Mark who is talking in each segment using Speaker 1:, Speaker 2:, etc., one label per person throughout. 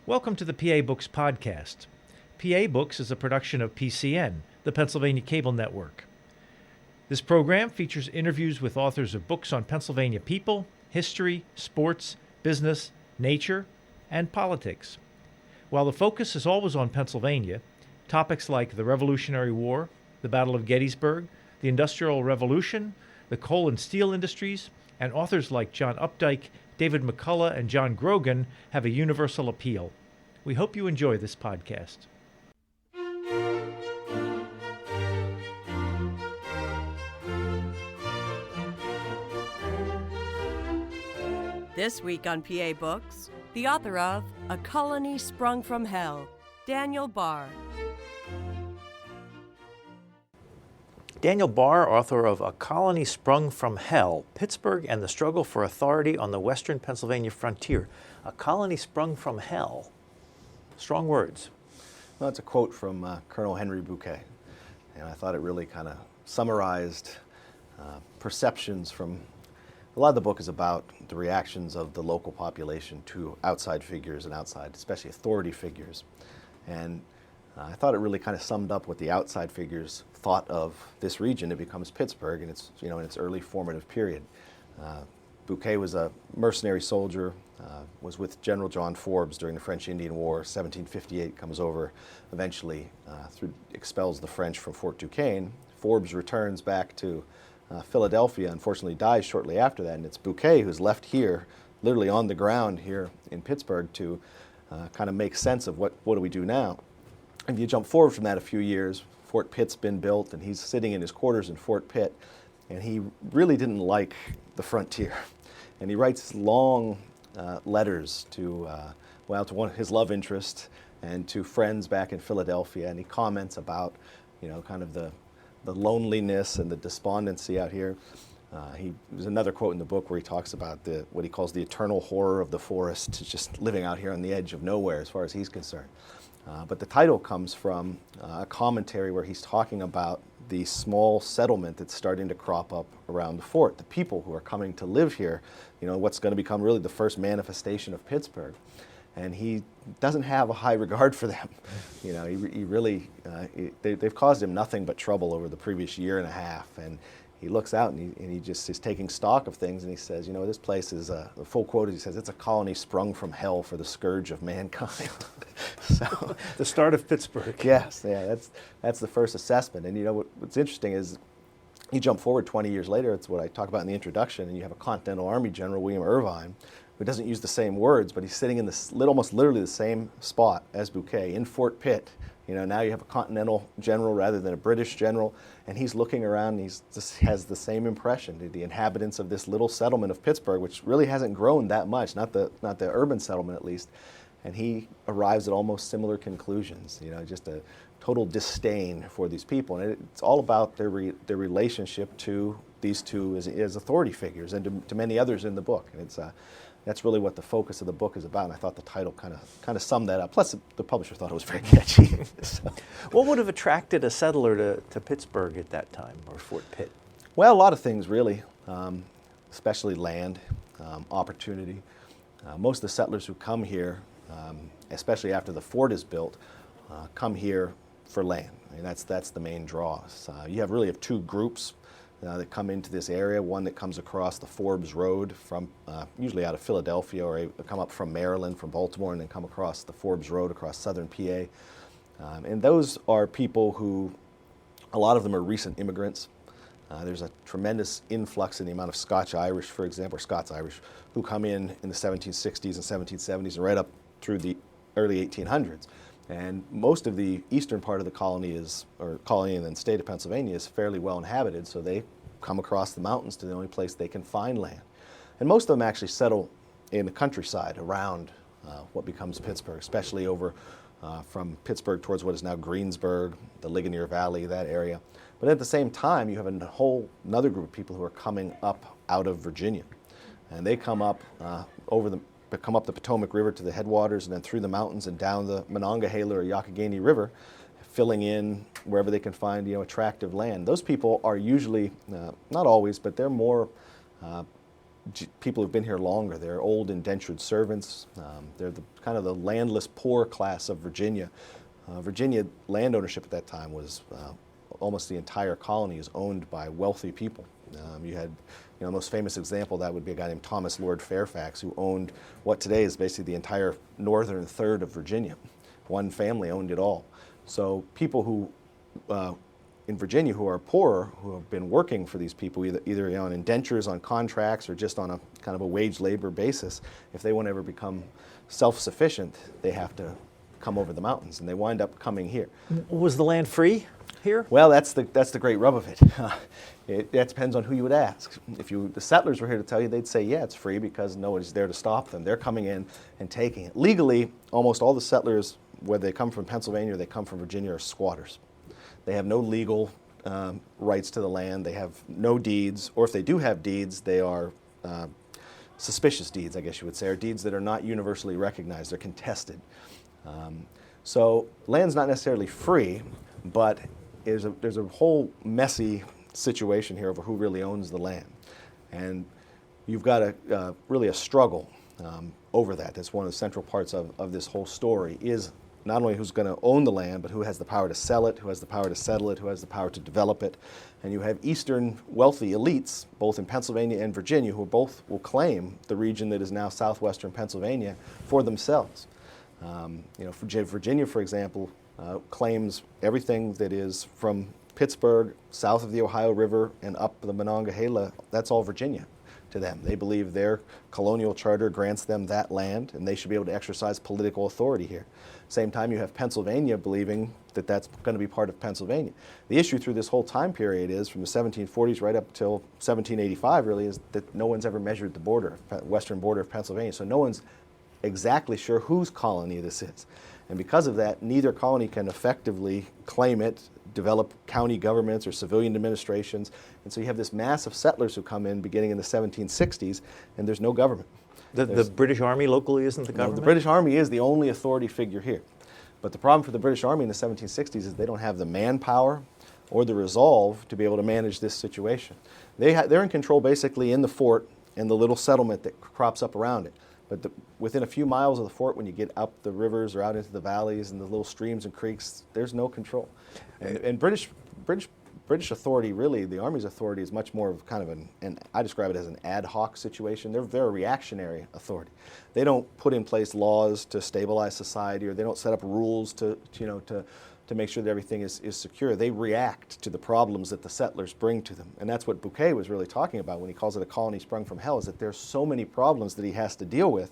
Speaker 1: Welcome to the PA Books podcast. PA Books is a production of PCN, the Pennsylvania Cable Network. This program features interviews with authors of books on Pennsylvania people, history, sports, business, nature, and politics. While the focus is always on Pennsylvania, topics like the Revolutionary War, the Battle of Gettysburg, the Industrial Revolution, the coal and steel industries, and authors like John Updike, David McCullough, and John Grogan have a universal appeal. We hope you enjoy this podcast.
Speaker 2: This week on PA Books, the author of A Colony Sprung from Hell, Daniel Barr.
Speaker 1: Daniel Barr, author of A Colony Sprung from Hell, Pittsburgh and the Struggle for Authority on the Western Pennsylvania Frontier. A Colony Sprung from Hell. Strong words.
Speaker 3: Well, that's a quote from Colonel Henry Bouquet, and I thought it really kind of summarized perceptions from. A lot of the book is about the reactions of the local population to outside figures and outside, especially authority figures. And I thought it really kind of summed up what the outside figures thought of this region. It becomes Pittsburgh in its, in its early formative period. Bouquet was a mercenary soldier, was with General John Forbes during the French Indian War. 1758 comes over, eventually expels the French from Fort Duquesne. Forbes returns back to Philadelphia, unfortunately dies shortly after that, and it's Bouquet who's left here, literally on the ground here in Pittsburgh, to kind of make sense of what do we do now. If you jump forward from that a few years, Fort Pitt's been built, and he's sitting in his quarters in Fort Pitt, and he really didn't like the frontier. And he writes long letters to his love interest and to friends back in Philadelphia, and he comments about, kind of the loneliness and the despondency out here. There's another quote in the book where he talks about what he calls the eternal horror of the forest, just living out here on the edge of nowhere as far as he's concerned. But the title comes from a commentary where he's talking about the small settlement that's starting to crop up around the fort, the people who are coming to live here, what's going to become really the first manifestation of Pittsburgh. And he doesn't have a high regard for them. They've caused him nothing but trouble over the previous year and a half. And he looks out and he just is taking stock of things, and he says, this place is, the full quote is, he says, it's a colony sprung from hell for the scourge of mankind. So
Speaker 1: the start of Pittsburgh.
Speaker 3: Yes, yeah, that's the first assessment. And what's interesting is you jump forward 20 years later, it's what I talk about in the introduction, and you have a Continental Army General, William Irvine, who doesn't use the same words, but he's sitting in almost literally the same spot as Bouquet in Fort Pitt. Now you have a Continental general rather than a British general, and he's looking around and he just has the same impression. The inhabitants of this little settlement of Pittsburgh, which really hasn't grown that much, not the urban settlement at least, and he arrives at almost similar conclusions. Just a total disdain for these people, and it's all about their relationship to these two as authority figures and to many others in the book. And that's really what the focus of the book is about, and I thought the title kind of summed that up. Plus, the publisher thought it was very catchy. So.
Speaker 1: What would have attracted a settler to Pittsburgh at that time, or Fort Pitt?
Speaker 3: Well, a lot of things, really, especially land, opportunity. Most of the settlers who come here, especially after the fort is built, come here for land. I mean, that's the main draw. You really have two groups that come into this area. One that comes across the Forbes Road from usually out of Philadelphia, or come up from Maryland, from Baltimore, and then come across the Forbes Road across southern PA. And those are people who, a lot of them are recent immigrants. There's a tremendous influx in the amount of Scotch-Irish, for example, or Scots-Irish, who come in the 1760s and 1770s and right up through the early 1800s. And most of the eastern part of the colony and then state of Pennsylvania is fairly well inhabited, so they come across the mountains to the only place they can find land. And most of them actually settle in the countryside around what becomes Pittsburgh, especially over from Pittsburgh towards what is now Greensburg, the Ligonier Valley, that area. But at the same time, you have another group of people who are coming up out of Virginia. And they come up come up the Potomac River to the headwaters, and then through the mountains and down the Monongahela or Youghiogheny River, filling in wherever they can find attractive land. Those people are usually, not always, but they're more people who've been here longer. They're old indentured servants. They're kind of the landless poor class of Virginia. Virginia land ownership at that time was almost the entire colony is owned by wealthy people. You had, the most famous example of that would be a guy named Thomas Lord Fairfax, who owned what today is basically the entire northern third of Virginia. One family owned it all. So people who in Virginia who are poorer, who have been working for these people, either on indentures, on contracts, or just on a kind of a wage labor basis, if they want to ever become self-sufficient, they have to come over the mountains, and they wind up coming here.
Speaker 1: Was the land free here?
Speaker 3: Well, that's the great rub of it. That depends on who you would ask. If the settlers were here to tell you, they'd say, yeah, it's free because nobody's there to stop them. They're coming in and taking it. Legally, almost all the settlers, whether they come from Pennsylvania or they come from Virginia, are squatters. They have no legal rights to the land. They have no deeds, or if they do have deeds, they are suspicious deeds, I guess you would say, or deeds that are not universally recognized. They're contested. So land's not necessarily free, but there's a whole messy situation here over who really owns the land. And you've got really a struggle over that. That's one of the central parts of this whole story, is not only who's going to own the land, but who has the power to sell it, who has the power to settle it, who has the power to develop it. And you have Eastern wealthy elites, both in Pennsylvania and Virginia, who both will claim the region that is now southwestern Pennsylvania for themselves. Virginia, for example, claims everything that is from Pittsburgh, south of the Ohio River, and up the Monongahela. That's all Virginia to them. They believe their colonial charter grants them that land, and they should be able to exercise political authority here. Same time, you have Pennsylvania believing that that's going to be part of Pennsylvania. The issue through this whole time period is, from the 1740s right up till 1785, really, is that no one's ever measured the border, western border of Pennsylvania. So no one's exactly sure whose colony this is. And because of that, neither colony can effectively claim it, develop county governments or civilian administrations. And so you have this mass of settlers who come in beginning in the 1760s, and there's no government.
Speaker 1: The British Army locally isn't the government?
Speaker 3: No, the British Army is the only authority figure here. But the problem for the British Army in the 1760s is they don't have the manpower or the resolve to be able to manage this situation. They're in control basically in the fort and the little settlement that crops up around it. But within a few miles of the fort, when you get up the rivers or out into the valleys and the little streams and creeks, there's no control. And British authority, really, the Army's authority is much more of kind of I describe it as an ad hoc situation. They're a reactionary authority. They don't put in place laws to stabilize society, or they don't set up rules to make sure that everything is secure. They react to the problems that the settlers bring to them. And that's what Bouquet was really talking about when he calls it a colony sprung from hell, is that there's so many problems that he has to deal with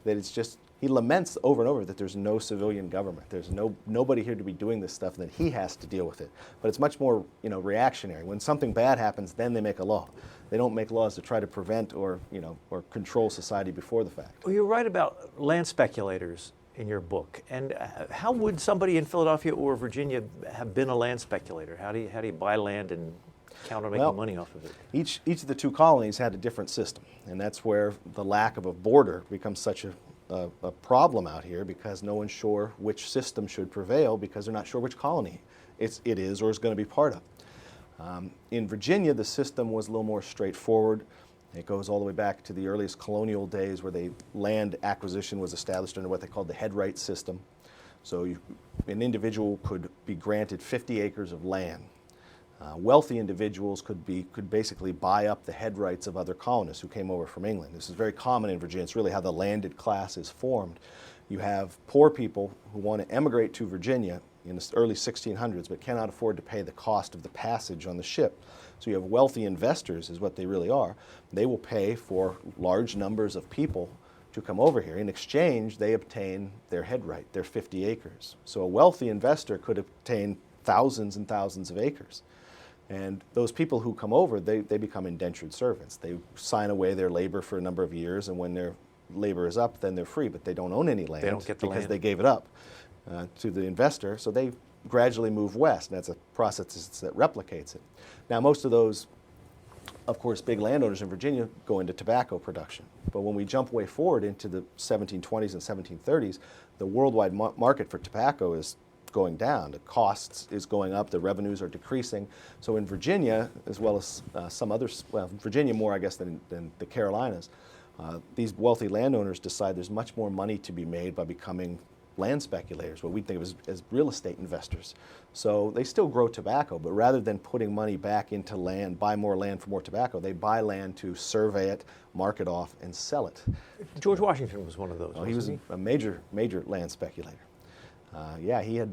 Speaker 3: that it's just, he laments over and over that there's no civilian government. There's nobody here to be doing this stuff, and that he has to deal with it. But it's much more, reactionary. When something bad happens, then they make a law. They don't make laws to try to prevent or control society before the fact.
Speaker 1: Well, you write about land speculators in your book. And how would somebody in Philadelphia or Virginia have been a land speculator? How do you buy land and count on making money off of it?
Speaker 3: Each of the two colonies had a different system, and that's where the lack of a border becomes such a problem out here, because no one's sure which system should prevail, because they're not sure which colony it is or is going to be part of. In Virginia, the system was a little more straightforward. It goes all the way back to the earliest colonial days, where land acquisition was established under what they called the head right system. So an individual could be granted 50 acres of land. Wealthy individuals could basically buy up the head rights of other colonists who came over from England. This is very common in Virginia. It's really how the landed class is formed. You have poor people who want to emigrate to Virginia in the early 1600s, but cannot afford to pay the cost of the passage on the ship. So you have wealthy investors, is what they really are. They will pay for large numbers of people to come over here. In exchange, they obtain their head right, their 50 acres. So a wealthy investor could obtain thousands and thousands of acres. And those people who come over, they become indentured servants. They sign away their labor for a number of years, and when their labor is up, then they're free, but they don't own any land.
Speaker 1: They don't get the
Speaker 3: because
Speaker 1: land.
Speaker 3: They gave it up to the investor, so they gradually move west, and that's a process that replicates it. Now, most of those, of course, big landowners in Virginia go into tobacco production. But when we jump way forward into the 1720s and 1730s, the worldwide market for tobacco going down. The costs is going up, the revenues are decreasing. So in Virginia, as well as some others, well, Virginia more, I guess, than the Carolinas, these wealthy landowners decide there's much more money to be made by becoming land speculators, what we think of as real estate investors. So they still grow tobacco, but rather than putting money back into land, buy more land for more tobacco, they buy land to survey it, mark it off, and sell it.
Speaker 1: George Washington was one of those.
Speaker 3: He was a major land speculator. He had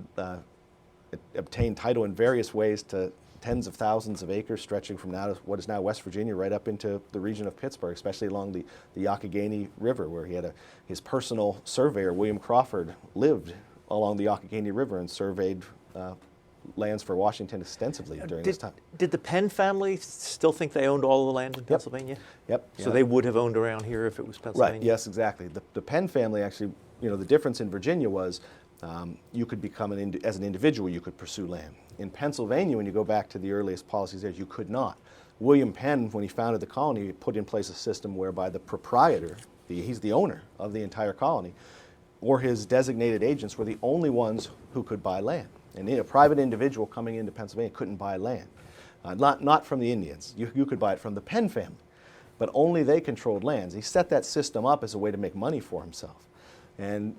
Speaker 3: obtained title in various ways to tens of thousands of acres stretching from now to what is now West Virginia right up into the region of Pittsburgh, especially along the Youghiogheny River, where he had his personal surveyor, William Crawford, lived along the Youghiogheny River and surveyed lands for Washington extensively during this time.
Speaker 1: Did the Penn family still think they owned all the land in Pennsylvania?
Speaker 3: Yep.
Speaker 1: So they would have owned around here if it was Pennsylvania?
Speaker 3: Right, yes, exactly. The Penn family actually, the difference in Virginia was you could become, as an individual, you could pursue land. In Pennsylvania, when you go back to the earliest policies there, you could not. William Penn, when he founded the colony, put in place a system whereby the proprietor, he's the owner of the entire colony, or his designated agents were the only ones who could buy land. And a private individual coming into Pennsylvania couldn't buy land. Not from the Indians. You could buy it from the Penn family, but only they controlled lands. He set that system up as a way to make money for himself. And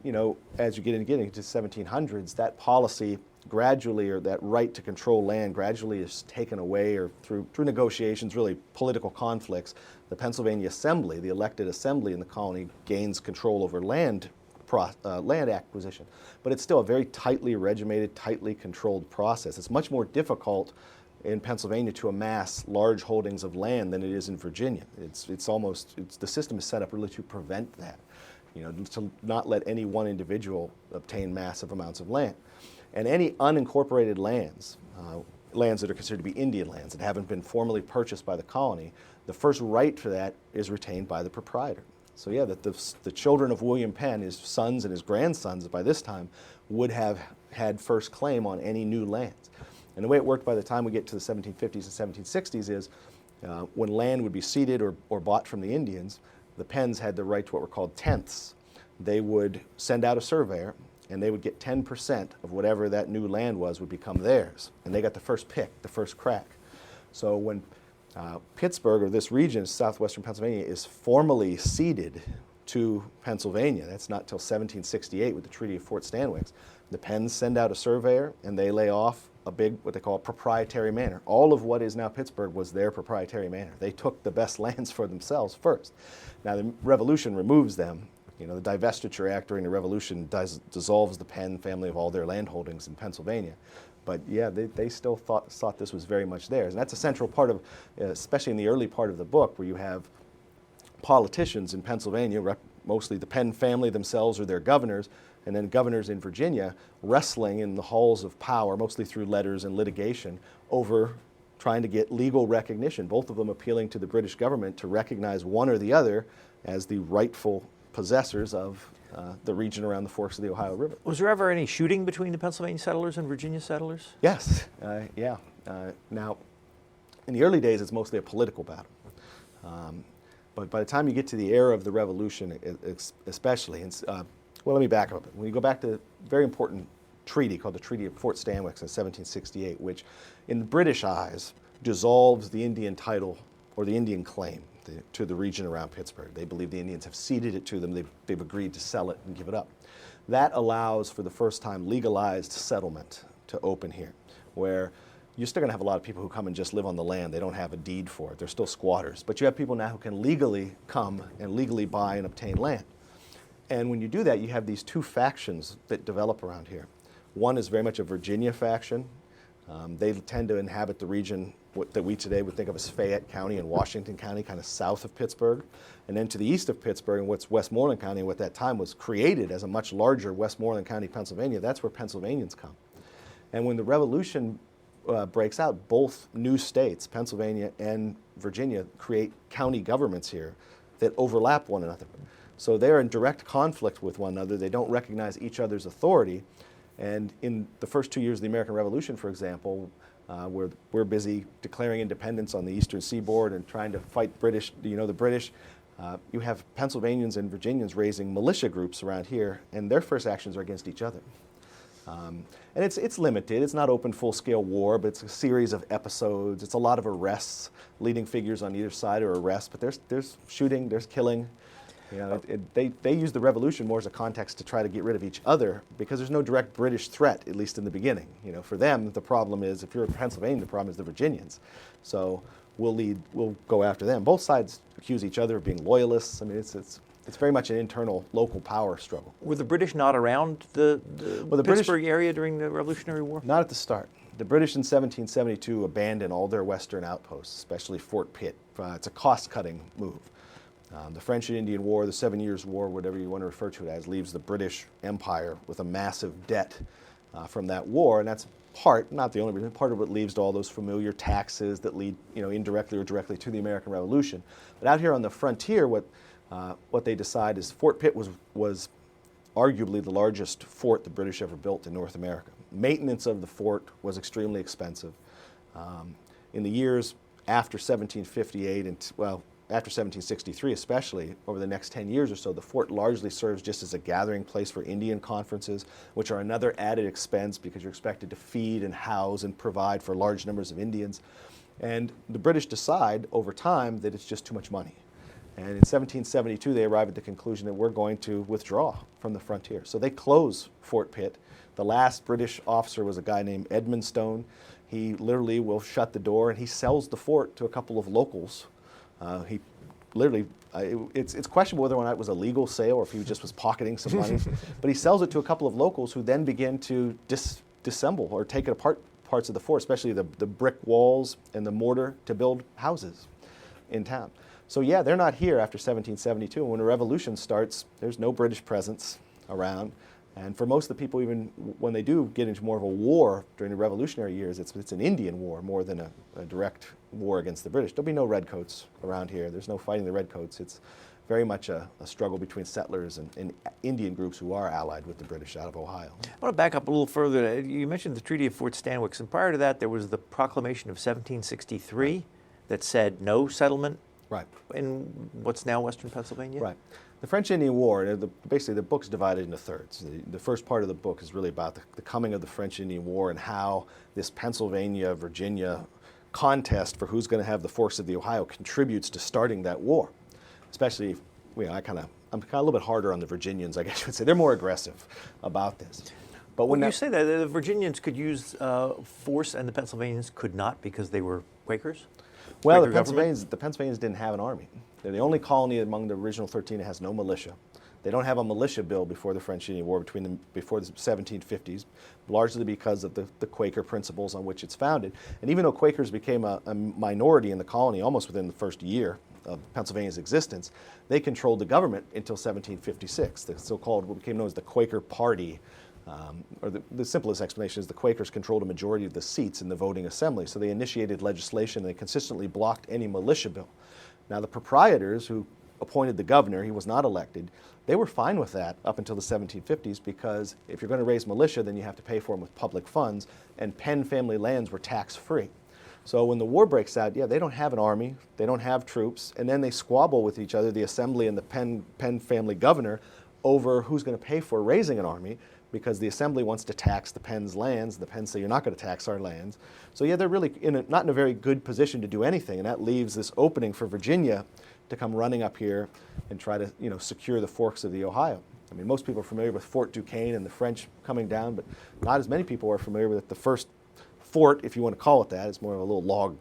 Speaker 3: as you get into the 1700s, that policy gradually, or that right to control land gradually is taken away, or through negotiations, really political conflicts. The Pennsylvania Assembly, the elected assembly in the colony, gains control over land acquisition. But it's still a very tightly regimented, tightly controlled process. It's much more difficult in Pennsylvania to amass large holdings of land than it is in Virginia. The system is set up really to prevent that. To not let any one individual obtain massive amounts of land. And any unincorporated lands, lands that are considered to be Indian lands that haven't been formally purchased by the colony, the first right for that is retained by the proprietor. So the children of William Penn, his sons and his grandsons by this time, would have had first claim on any new lands. And the way it worked by the time we get to the 1750s and 1760s is when land would be ceded or bought from the Indians, the Penns had the right to what were called tenths. They would send out a surveyor, and they would get 10% of whatever that new land would become theirs. And they got the first pick, the first crack. So when Pittsburgh, or this region, southwestern Pennsylvania, is formally ceded to Pennsylvania, that's not till 1768 with the Treaty of Fort Stanwix, the Penns send out a surveyor, and they lay off a big, what they call a proprietary manor. All of what is now Pittsburgh was their proprietary manor. They took the best lands for themselves first. Now the Revolution removes them. The Divestiture Act during the Revolution dissolves the Penn family of all their land holdings in Pennsylvania. But they still thought this was very much theirs. And that's a central part of, especially in the early part of the book, where you have politicians in Pennsylvania, mostly the Penn family themselves or their governors, and then governors in Virginia wrestling in the halls of power, mostly through letters and litigation, over trying to get legal recognition, both of them appealing to the British government to recognize one or the other as the rightful possessors of the region around the forks of the Ohio River.
Speaker 1: Was there ever any shooting between the Pennsylvania settlers and Virginia settlers?
Speaker 3: Yes, now, in the early days, it's mostly a political battle. But by the time you get to the era of the Revolution, especially, let me back up a bit. When you go back to a very important treaty called the Treaty of Fort Stanwix in 1768, which in the British eyes dissolves the Indian title or the Indian claim to the region around Pittsburgh. They believe the Indians have ceded it to them. They've agreed to sell it and give it up. That allows for the first time legalized settlement to open here, where you're still going to have a lot of people who come and just live on the land. They don't have a deed for it. They're still squatters. But you have people now who can legally come and legally buy and obtain land. And when you do that, you have these two factions that develop around here. One is very much a Virginia faction. They tend to inhabit the region that we today would think of as Fayette County and Washington County, kind of south of Pittsburgh. And then to the east of Pittsburgh, and what's Westmoreland County, what at that time was created as a much larger Westmoreland County, Pennsylvania, that's where Pennsylvanians come. And when the Revolution breaks out, both new states, Pennsylvania and Virginia, create county governments here that overlap one another. So they're in direct conflict with one another. They don't recognize each other's authority. And in the first 2 years of the American Revolution, for example, we're busy declaring independence on the eastern seaboard and trying to fight the British. You have Pennsylvanians and Virginians raising militia groups around here, and their first actions are against each other. And it's limited. It's not open full-scale war, but it's a series of episodes. It's a lot of arrests. Leading figures on either side are arrests, but there's shooting, there's killing. You know, they use the revolution more as a context to try to get rid of each other because there's no direct British threat, at least in the beginning. You know, for them, the problem is, if you're in Pennsylvania, the problem is the Virginians. So we'll go after them. Both sides accuse each other of being loyalists. I mean, it's very much an internal local power struggle.
Speaker 4: Were the British not around the Pittsburgh area during the Revolutionary War?
Speaker 3: Not at the start. The British in 1772 abandoned all their western outposts, especially Fort Pitt. It's a cost-cutting move. The French and Indian War, the 7 Years' War, whatever you want to refer to it as, leaves the British Empire with a massive debt from that war, and that's part, not the only reason, part of what leads to all those familiar taxes that lead, you know, indirectly or directly to the American Revolution. But out here on the frontier, what they decide is Fort Pitt was arguably the largest fort the British ever built in North America. Maintenance of the fort was extremely expensive. In the years after 1758 and, well, after 1763 especially, over the next 10 years or so, the fort largely serves just as a gathering place for Indian conferences, which are another added expense because you're expected to feed and house and provide for large numbers of Indians. And the British decide over time that it's just too much money. And in 1772, they arrive at the conclusion that we're going to withdraw from the frontier. So they close Fort Pitt. The last British officer was a guy named Edmonstone. He literally will shut the door, and he sells the fort to a couple of locals. He literally, it's questionable whether or not it was a legal sale or if he just was pocketing some money. But he sells it to a couple of locals who then begin to disassemble or take it apart parts of the fort, especially the brick walls and the mortar, to build houses in town. So yeah, they're not here after 1772. And when the revolution starts, there's no British presence around. And for most of the people, even when they do get into more of a war during the Revolutionary years, it's an Indian war more than a direct war against the British. There'll be no redcoats around here. There's no fighting the redcoats. It's very much a struggle between settlers and Indian groups who are allied with the British out of Ohio.
Speaker 4: I want to back up a little further. You mentioned the Treaty of Fort Stanwix, and prior to that, there was the Proclamation of 1763 that said no settlement
Speaker 3: Right.
Speaker 4: in what's now Western Pennsylvania?
Speaker 3: Right. The French-Indian War, basically the book's divided into thirds. The first part of the book is really about the coming of the French-Indian War and how this Pennsylvania-Virginia contest for who's going to have the forks of the Ohio contributes to starting that war. Especially, I'm kind of a little bit harder on the Virginians, I guess you would say. They're more aggressive about this. But when
Speaker 4: you say that, the Virginians could use force and the Pennsylvanians could not because they were Quakers?
Speaker 3: Well,
Speaker 4: Quaker
Speaker 3: the Pennsylvanians didn't have an army. They're the only colony among the original 13 that has no militia. They don't have a militia bill before the French-Indian War, before the 1750s, largely because of the Quaker principles on which it's founded. And even though Quakers became a minority in the colony almost within the first year of Pennsylvania's existence, they controlled the government until 1756, the so-called, what became known as the Quaker Party. Or the simplest explanation is the Quakers controlled a majority of the seats in the voting assembly, so they initiated legislation and they consistently blocked any militia bill. Now the proprietors who appointed the governor, he was not elected, they were fine with that up until the 1750s because if you're going to raise militia, then you have to pay for them with public funds, and Penn family lands were tax-free. So when the war breaks out, yeah, they don't have an army, they don't have troops, and then they squabble with each other, the assembly and the Penn family governor, over who's going to pay for raising an army, because the assembly wants to tax the Penn's lands. The Penns say, you're not going to tax our lands. So yeah, they're really not in a very good position to do anything, and that leaves this opening for Virginia to come running up here and try to, secure the forks of the Ohio. I mean, most people are familiar with Fort Duquesne and the French coming down, but not as many people are familiar with the first fort, if you want to call it that. It's more of a little log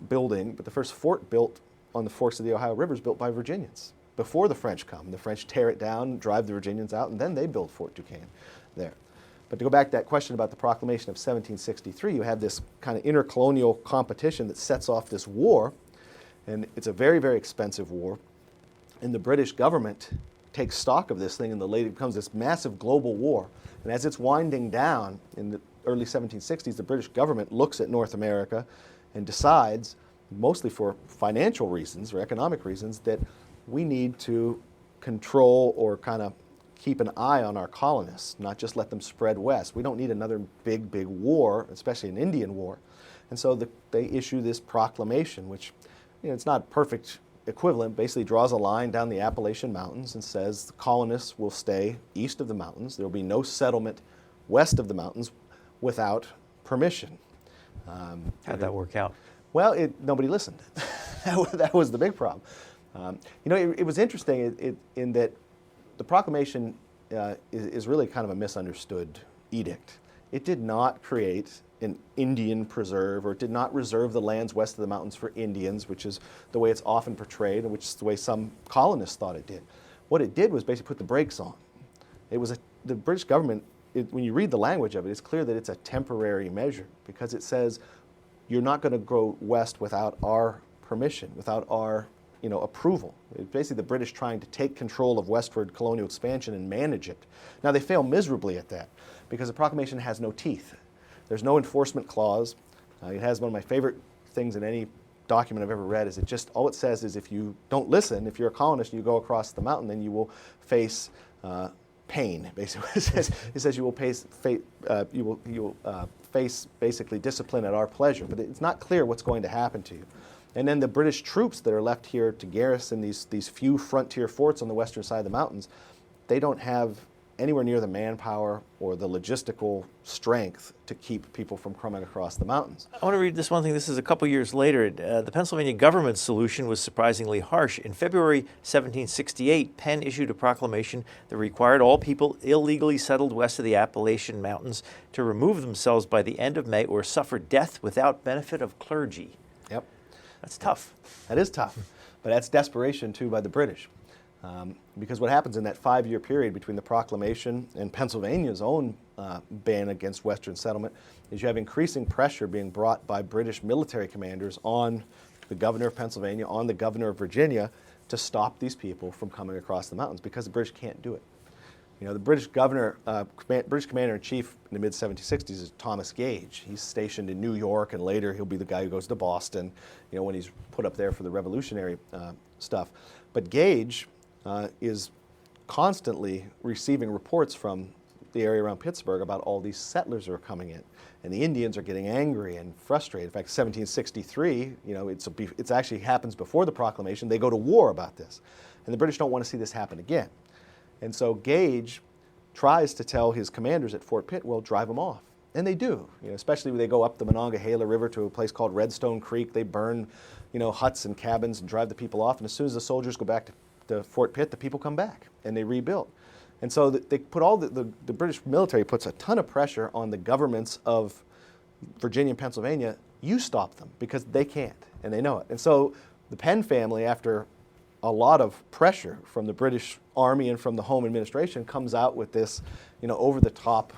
Speaker 3: building, but the first fort built on the forks of the Ohio River is built by Virginians. Before the French come, the French tear it down, drive the Virginians out, and then they build Fort Duquesne there. But to go back to that question about the Proclamation of 1763, you have this kind of intercolonial competition that sets off this war, and it's a very, very expensive war. And the British government takes stock of this thing, and it becomes this massive global war. And as it's winding down in the early 1760s, the British government looks at North America and decides, mostly for financial reasons or economic reasons, that we need to control or kind of keep an eye on our colonists, not just let them spread west. We don't need another big, big war, especially an Indian war. And so they issue this proclamation, which, it's not perfect equivalent, basically draws a line down the Appalachian Mountains and says the colonists will stay east of the mountains. There will be no settlement west of the mountains without permission.
Speaker 4: How'd that work out?
Speaker 3: Well, nobody listened. That was the big problem. It was interesting in that the proclamation is really kind of a misunderstood edict. It did not create an Indian preserve, or it did not reserve the lands west of the mountains for Indians, which is the way it's often portrayed, and which is the way some colonists thought it did. What it did was basically put the brakes on. It was the British government, when you read the language of it, it's clear that it's a temporary measure, because it says you're not going to go west without our permission, without our approval. It's basically the British trying to take control of westward colonial expansion and manage it. Now, they fail miserably at that because the proclamation has no teeth. There's no enforcement clause. It has one of my favorite things in any document I've ever read is all it says is if you don't listen, if you're a colonist and you go across the mountain, then you will face pain. Basically, it says you will face basically discipline at our pleasure. But it's not clear what's going to happen to you. And then the British troops that are left here to garrison these few frontier forts on the western side of the mountains, they don't have anywhere near the manpower or the logistical strength to keep people from coming across the mountains.
Speaker 4: I want to read this one thing. This is a couple years later. The Pennsylvania government's solution was surprisingly harsh. In February 1768, Penn issued a proclamation that required all people illegally settled west of the Appalachian Mountains to remove themselves by the end of May or suffer death without benefit of clergy.
Speaker 3: Yep.
Speaker 4: That's tough.
Speaker 3: That is tough. But that's desperation, too, by the British. Because what happens in that 5-year period between the proclamation and Pennsylvania's own ban against Western settlement is you have increasing pressure being brought by British military commanders on the governor of Pennsylvania, on the governor of Virginia, to stop these people from coming across the mountains because the British can't do it. The British governor, British commander-in-chief in the mid-1760s is Thomas Gage. He's stationed in New York, and later he'll be the guy who goes to Boston, when he's put up there for the revolutionary stuff. But Gage is constantly receiving reports from the area around Pittsburgh about all these settlers who are coming in. And the Indians are getting angry and frustrated. In fact, 1763, it actually happens before the proclamation. They go to war about this. And the British don't want to see this happen again. And so Gage tries to tell his commanders at Fort Pitt, well, drive them off. And they do, especially when they go up the Monongahela River to a place called Redstone Creek. They burn, huts and cabins and drive the people off. And as soon as the soldiers go back to Fort Pitt, the people come back and they rebuild. And so they put the British military puts a ton of pressure on the governments of Virginia and Pennsylvania. You stop them because they can't, and they know it. And so the Penn family, after a lot of pressure from the British Army and from the Home Administration, comes out with this, over-the-top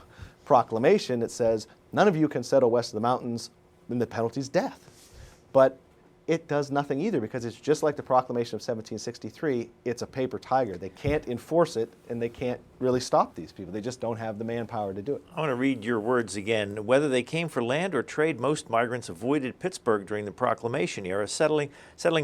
Speaker 3: proclamation that says, none of you can settle west of the mountains, and the penalty's death. But it does nothing either, because it's just like the proclamation of 1763. It's a paper tiger. They can't enforce it, and they can't really stop these people. They just don't have the manpower to do it.
Speaker 4: I want to read your words again. Whether they came for land or trade, most migrants avoided Pittsburgh during the proclamation era. Settling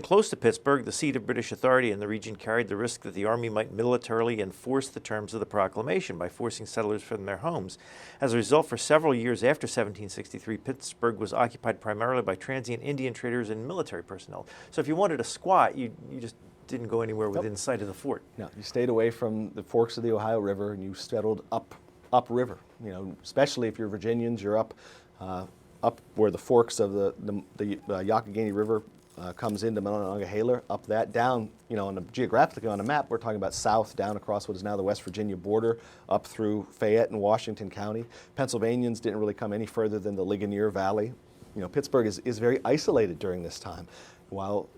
Speaker 4: close to Pittsburgh, the seat of British authority in the region, carried the risk that the Army might militarily enforce the terms of the proclamation by forcing settlers from their homes. As a result, for several years after 1763, Pittsburgh was occupied primarily by transient Indian traders and military personnel. So if you wanted a squat, you just didn't go anywhere within sight of the fort.
Speaker 3: No, you stayed away from the forks of the Ohio River, and you settled upriver. Especially if you're Virginians, you're up where the forks of the Youghiogheny River comes into Monongahela, up that, down, geographically on a map, we're talking about south, down across what is now the West Virginia border, up through Fayette and Washington County. Pennsylvanians didn't really come any further than the Ligonier Valley. Pittsburgh is very isolated during this time, while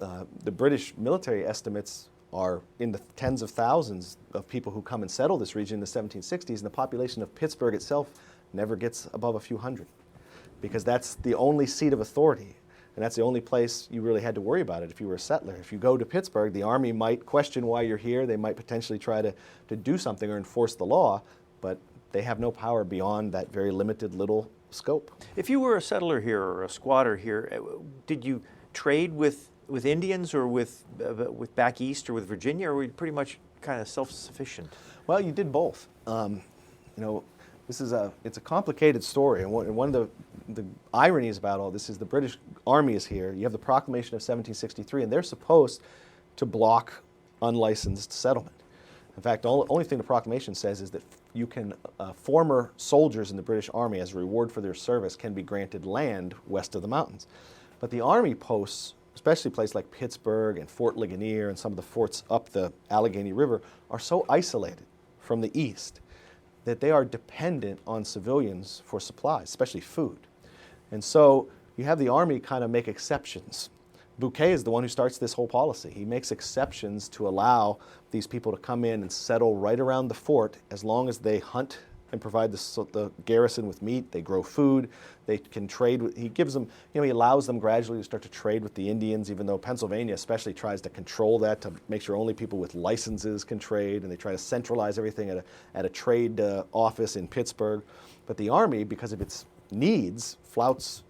Speaker 3: the British military estimates are in the tens of thousands of people who come and settle this region in the 1760s, and the population of Pittsburgh itself never gets above a few hundred, because that's the only seat of authority, and that's the only place you really had to worry about it if you were a settler. If you go to Pittsburgh, the Army might question why you're here. They might potentially try to do something or enforce the law, but they have no power beyond that very limited little scope.
Speaker 4: If you were a settler here or a squatter here, did you trade with Indians or with back east or with Virginia, or were you pretty much kind of self-sufficient?
Speaker 3: Well, you did both. It's a complicated story, and one of the ironies about all this is the British Army is here. You have the proclamation of 1763, and they're supposed to block unlicensed settlement. In fact, the only thing the proclamation says is that you can, former soldiers in the British Army, as a reward for their service, can be granted land west of the mountains. But the Army posts, especially places like Pittsburgh and Fort Ligonier and some of the forts up the Allegheny River, are so isolated from the east that they are dependent on civilians for supplies, especially food. And so you have the Army kind of make exceptions. Bouquet is the one who starts this whole policy. He makes exceptions to allow these people to come in and settle right around the fort as long as they hunt and provide the garrison with meat, they grow food, they can trade with, he gives them, he allows them gradually to start to trade with the Indians, even though Pennsylvania especially tries to control that to make sure only people with licenses can trade, and they try to centralize everything at a trade office in Pittsburgh. But the Army, because of its needs, flouts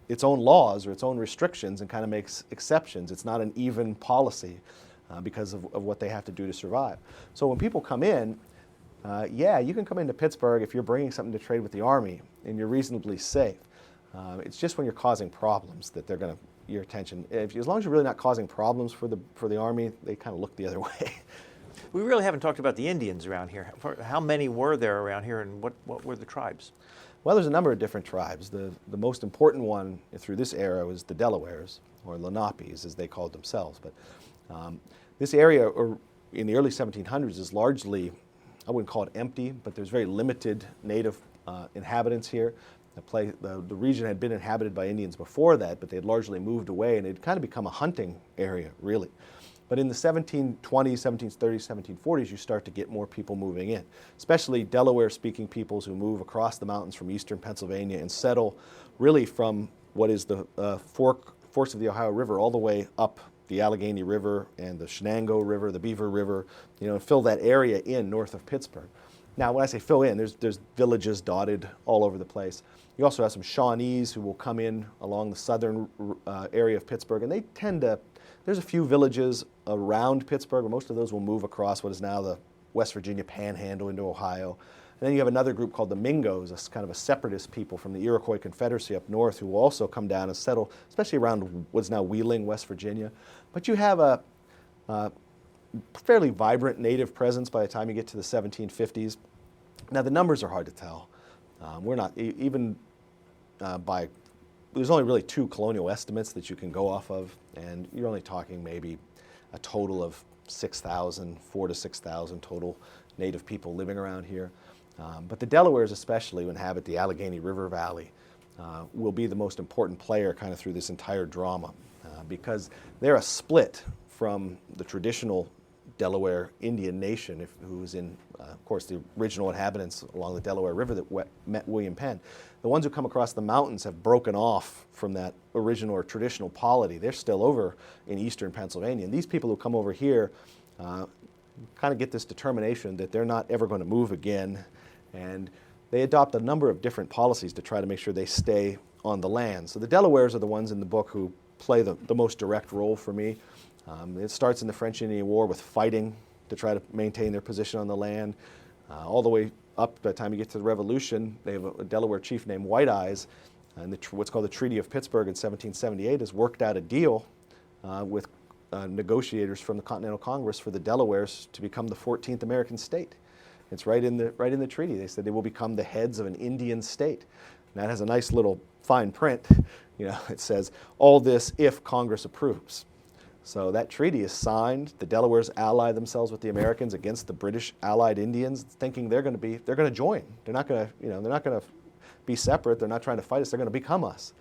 Speaker 3: its own laws or its own restrictions and kind of makes exceptions. It's not an even policy because of what they have to do to survive. So when people come in, you can come into Pittsburgh if you're bringing something to trade with the Army and you're reasonably safe. It's just when you're causing problems that they're going to your attention. As long as you're really not causing problems for the Army, they kind of look the other way.
Speaker 4: We really haven't talked about the Indians around here. How many were there around here, and what were the tribes?
Speaker 3: Well, there's a number of different tribes. The most important one through this era was the Delawares, or Lenapes, as they called themselves. But this area, in the early 1700s, is largely, I wouldn't call it empty, but there's very limited native inhabitants here. The region had been inhabited by Indians before that, but they had largely moved away, and it had kind of become a hunting area, really. But in the 1720s, 1730s, 1740s, you start to get more people moving in, especially Delaware-speaking peoples who move across the mountains from eastern Pennsylvania and settle really from what is the forks of the Ohio River all the way up the Allegheny River and the Shenango River, the Beaver River, and fill that area in north of Pittsburgh. Now, when I say fill in, there's villages dotted all over the place. You also have some Shawnees who will come in along the southern area of Pittsburgh, and they tend to, there's a few villages around Pittsburgh, but most of those will move across what is now the West Virginia Panhandle into Ohio. And then you have another group called the Mingos, a kind of a separatist people from the Iroquois Confederacy up north who will also come down and settle, especially around what's now Wheeling, West Virginia. But you have a fairly vibrant native presence by the time you get to the 1750s. Now, the numbers are hard to tell. We're not, even there's only really two colonial estimates that you can go off of, and you're only talking maybe a total of 4,000 to 6,000 total native people living around here. But the Delawares especially, who inhabit the Allegheny River Valley, will be the most important player kind of through this entire drama because they're a split from the traditional Delaware Indian nation, who was in, of course, the original inhabitants along the Delaware River that met William Penn. The ones who come across the mountains have broken off from that original or traditional polity. They're still over in eastern Pennsylvania. And these people who come over here kind of get this determination that they're not ever going to move again. And they adopt a number of different policies to try to make sure they stay on the land. So the Delawares are the ones in the book who play the most direct role for me. It starts in the French Indian War with fighting to try to maintain their position on the land, all the way up by the time you get to the Revolution. They have a Delaware chief named White Eyes, and what's called the Treaty of Pittsburgh in 1778 has worked out a deal with negotiators from the Continental Congress for the Delawares to become the 14th American state. It's right in the treaty. They said they will become the heads of an Indian state. And that has a nice little fine print. It says, all this if Congress approves. So that treaty is signed. The Delawares ally themselves with the Americans against the British allied Indians, thinking they're going to join. They're not going to be separate. They're not trying to fight us. They're going to become us.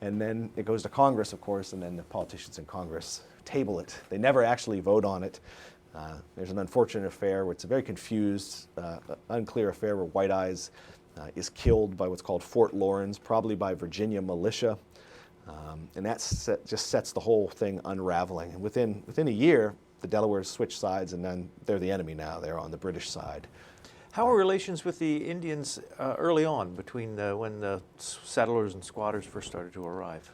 Speaker 3: And then it goes to Congress, of course, and then the politicians in Congress table it. They never actually vote on it. There's an unfortunate affair where it's a very confused, unclear affair where White Eyes is killed by what's called Fort Laurens, probably by Virginia militia. And that just sets the whole thing unraveling. And within a year, the Delawares switch sides, and then they're the enemy now. They're on the British side.
Speaker 4: How are relations with the Indians early on, between when the settlers and squatters first started to arrive?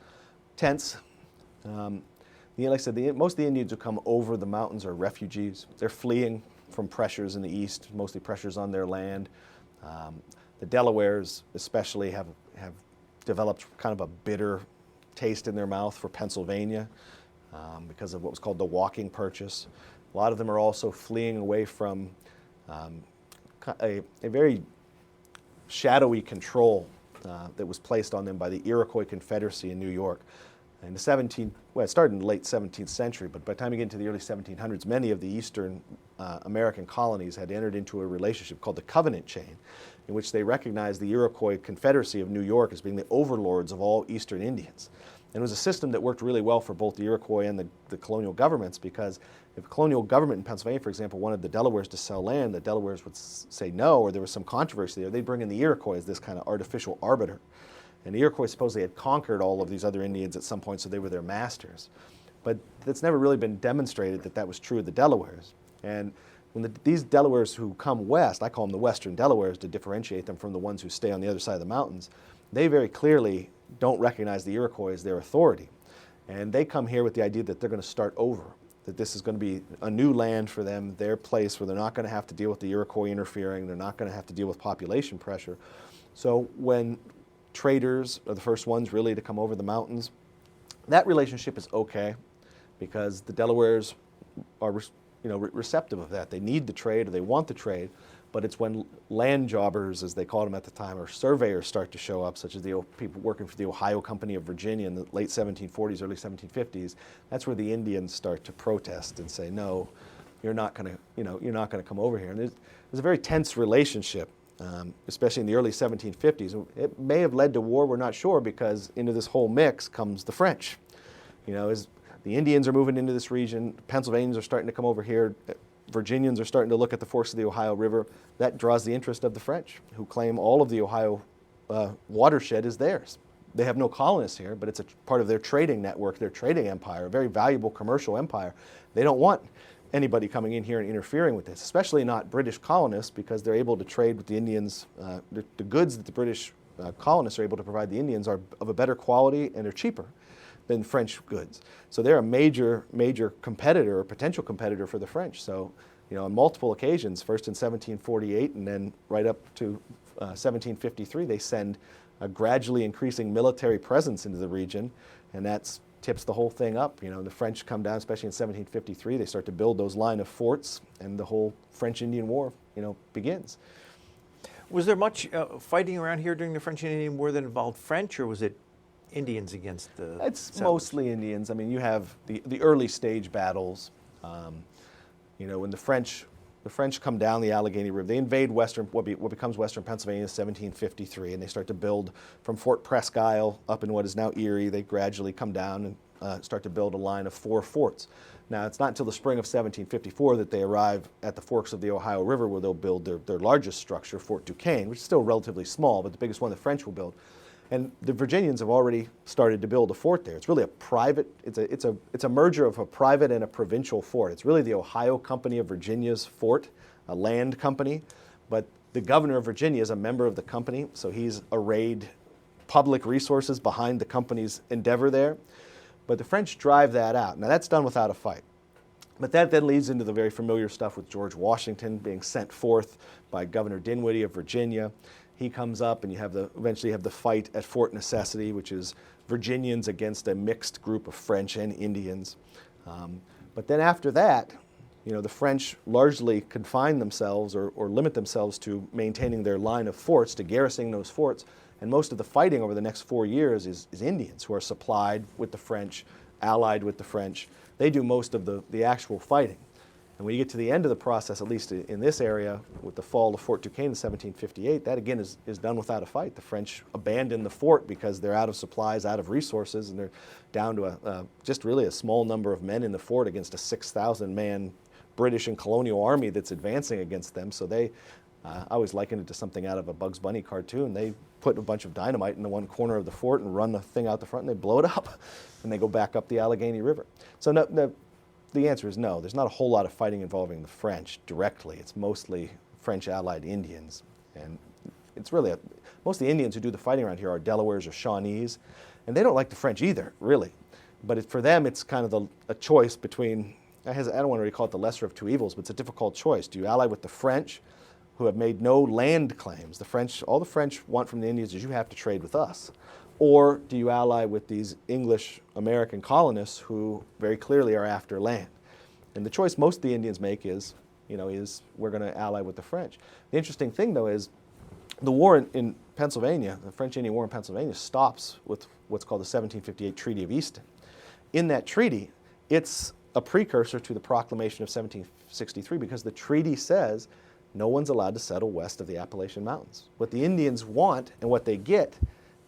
Speaker 3: Tense. Like I said, most of the Indians who come over the mountains are refugees. They're fleeing from pressures in the east, mostly pressures on their land. The Delawares especially have developed kind of a bitter taste in their mouth for Pennsylvania because of what was called the walking purchase. A lot of them are also fleeing away from a very shadowy control that was placed on them by the Iroquois Confederacy in New York. In the it started in the late 17th century, but by the time you get into the early 1700s, many of the eastern American colonies had entered into a relationship called the Covenant Chain, in which they recognized the Iroquois Confederacy of New York as being the overlords of all eastern Indians. And it was a system that worked really well for both the Iroquois and the colonial governments, because if the colonial government in Pennsylvania, for example, wanted the Delawares to sell land, the Delawares would say no, or there was some controversy there, they'd bring in the Iroquois as this kind of artificial arbiter. And the Iroquois supposedly had conquered all of these other Indians at some point, so they were their masters. But it's never really been demonstrated that that was true of the Delawares. And when these Delawares who come west, I call them the Western Delawares to differentiate them from the ones who stay on the other side of the mountains, they very clearly don't recognize the Iroquois as their authority. And they come here with the idea that they're going to start over, that this is going to be a new land for them, their place where they're not going to have to deal with the Iroquois interfering, they're not going to have to deal with population pressure. So when traders are the first ones really to come over the mountains, that relationship is okay, because the Delawares are receptive of that. They need the trade, or they want the trade, but it's when land jobbers, as they called them at the time, or surveyors start to show up, such as the people working for the Ohio Company of Virginia in the late 1740s, early 1750s, that's where the Indians start to protest and say, no, you're not going to come over here. And there's a very tense relationship, especially in the early 1750s. It may have led to war, we're not sure, because into this whole mix comes the French. As the Indians are moving into this region, Pennsylvanians are starting to come over here, Virginians are starting to look at the forks of the Ohio River. That draws the interest of the French, who claim all of the Ohio watershed is theirs. They have no colonists here, but it's a part of their trading network, their trading empire, a very valuable commercial empire. They don't want anybody coming in here and interfering with this, especially not British colonists, because they're able to trade with the Indians. The goods that the British colonists are able to provide the Indians are of a better quality and are cheaper than French goods. So they're a major competitor, or potential competitor for the French. So, on multiple occasions, first in 1748 and then right up to 1753, they send a gradually increasing military presence into the region, and that tips the whole thing up. The French come down, especially in 1753, they start to build those line of forts, and the whole French-Indian War, begins.
Speaker 4: Was there much fighting around here during the French-Indian War that involved French, or was it Indians against the
Speaker 3: It's
Speaker 4: settlers?
Speaker 3: Mostly Indians. I mean, you have the early stage battles. When the French come down the Allegheny River, they invade what becomes Western Pennsylvania in 1753, and they start to build from Fort Presque Isle up in what is now Erie. They gradually come down and start to build a line of 4 forts. Now, it's not until the spring of 1754 that they arrive at the forks of the Ohio River, where they'll build their largest structure, Fort Duquesne, which is still relatively small, but the biggest one the French will build. And the Virginians have already started to build a fort there. It's really a private, it's a merger of a private and a provincial fort. It's really the Ohio Company of Virginia's fort, a land company, but the governor of Virginia is a member of the company, so he's arrayed public resources behind the company's endeavor there. But the French drive that out. Now, that's done without a fight. But that then leads into the very familiar stuff with George Washington being sent forth by Governor Dinwiddie of Virginia. He comes up, and you eventually have the fight at Fort Necessity, which is Virginians against a mixed group of French and Indians. But then after that, the French largely confine themselves or limit themselves to maintaining their line of forts, to garrisoning those forts. And most of the fighting over the next 4 years is Indians, who are supplied with the French, allied with the French. They do most of the actual fighting. And when you get to the end of the process, at least in this area, with the fall of Fort Duquesne in 1758, that again is done without a fight. The French abandon the fort because they're out of supplies, out of resources, and they're down to just really a small number of men in the fort against a 6,000-man British and colonial army that's advancing against them. So they, I always liken it to something out of a Bugs Bunny cartoon. They put a bunch of dynamite in the one corner of the fort and run the thing out the front, and they blow it up, and they go back up the Allegheny River. So the answer is no. There's not a whole lot of fighting involving the French directly. It's mostly French allied Indians. And it's really, most of the Indians who do the fighting around here are Delawares or Shawnees. And they don't like the French either, really. But for them, it's kind of a choice between, I don't want to really call it the lesser of two evils, but it's a difficult choice. Do you ally with the French, who have made no land claims? All the French want from the Indians is you have to trade with us. Or do you ally with these English American colonists who very clearly are after land? And the choice most of the Indians make is we're going to ally with the French. The interesting thing, though, is the war in Pennsylvania, the French-Indian War in Pennsylvania, stops with what's called the 1758 Treaty of Easton. In that treaty, it's a precursor to the proclamation of 1763 because the treaty says no one's allowed to settle west of the Appalachian Mountains. What the Indians want and what they get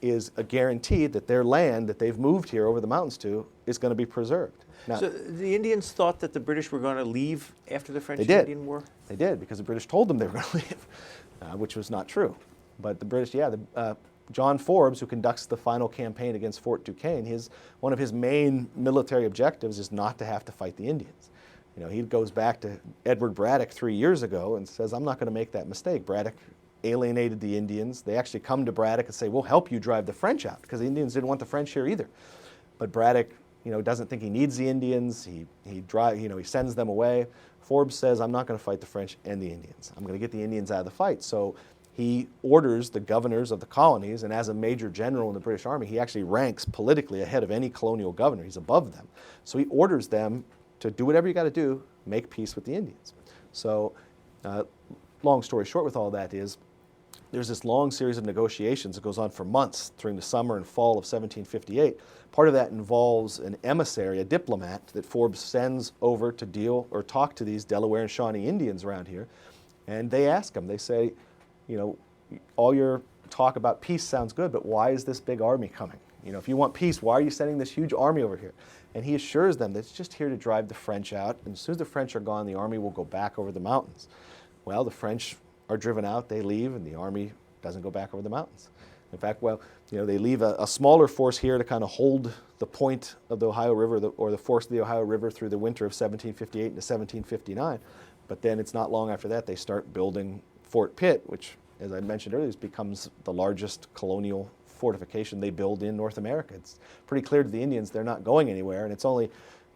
Speaker 3: is a guarantee that their land that they've moved here over the mountains to is going to be preserved. Now,
Speaker 4: so the Indians thought that the British were going to leave after the French-Indian War?
Speaker 3: They did, because the British told them they were going to leave, which was not true. But the British, John Forbes, who conducts the final campaign against Fort Duquesne, one of his main military objectives is not to have to fight the Indians. He goes back to Edward Braddock 3 years ago and says, I'm not going to make that mistake. Braddock alienated the Indians. They actually come to Braddock and say, we'll help you drive the French out, because the Indians didn't want the French here either. But Braddock, doesn't think he needs the Indians. He sends them away. Forbes says, I'm not going to fight the French and the Indians. I'm going to get the Indians out of the fight. So he orders the governors of the colonies, and as a major general in the British Army, he actually ranks politically ahead of any colonial governor. He's above them. So he orders them to do whatever you got to do, make peace with the Indians. So long story short with all that is, there's this long series of negotiations that goes on for months during the summer and fall of 1758. Part of that involves an emissary, a diplomat, that Forbes sends over to deal or talk to these Delaware and Shawnee Indians around here. And they ask him, they say, all your talk about peace sounds good, but why is this big army coming? If you want peace, why are you sending this huge army over here? And he assures them that it's just here to drive the French out. And as soon as the French are gone, the army will go back over the mountains. Well, the French are driven out, they leave, and the army doesn't go back over the mountains. In fact, they leave a smaller force here to kind of hold the point of the Ohio River, or the force of the Ohio River through the winter of 1758 into 1759. But then it's not long after that they start building Fort Pitt, which, as I mentioned earlier, becomes the largest colonial fortification they build in North America. It's pretty clear to the Indians they're not going anywhere, and it's only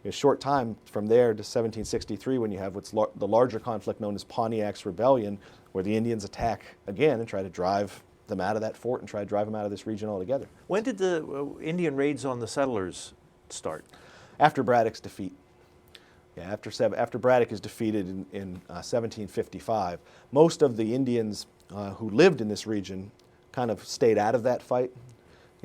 Speaker 3: a short time from there to 1763 when you have the larger conflict known as Pontiac's Rebellion, where the Indians attack again and try to drive them out of that fort and try to drive them out of this region altogether.
Speaker 4: When did the Indian raids on the settlers start?
Speaker 3: After Braddock's defeat. Yeah, after Braddock is defeated in 1755, most of the Indians who lived in this region kind of stayed out of that fight.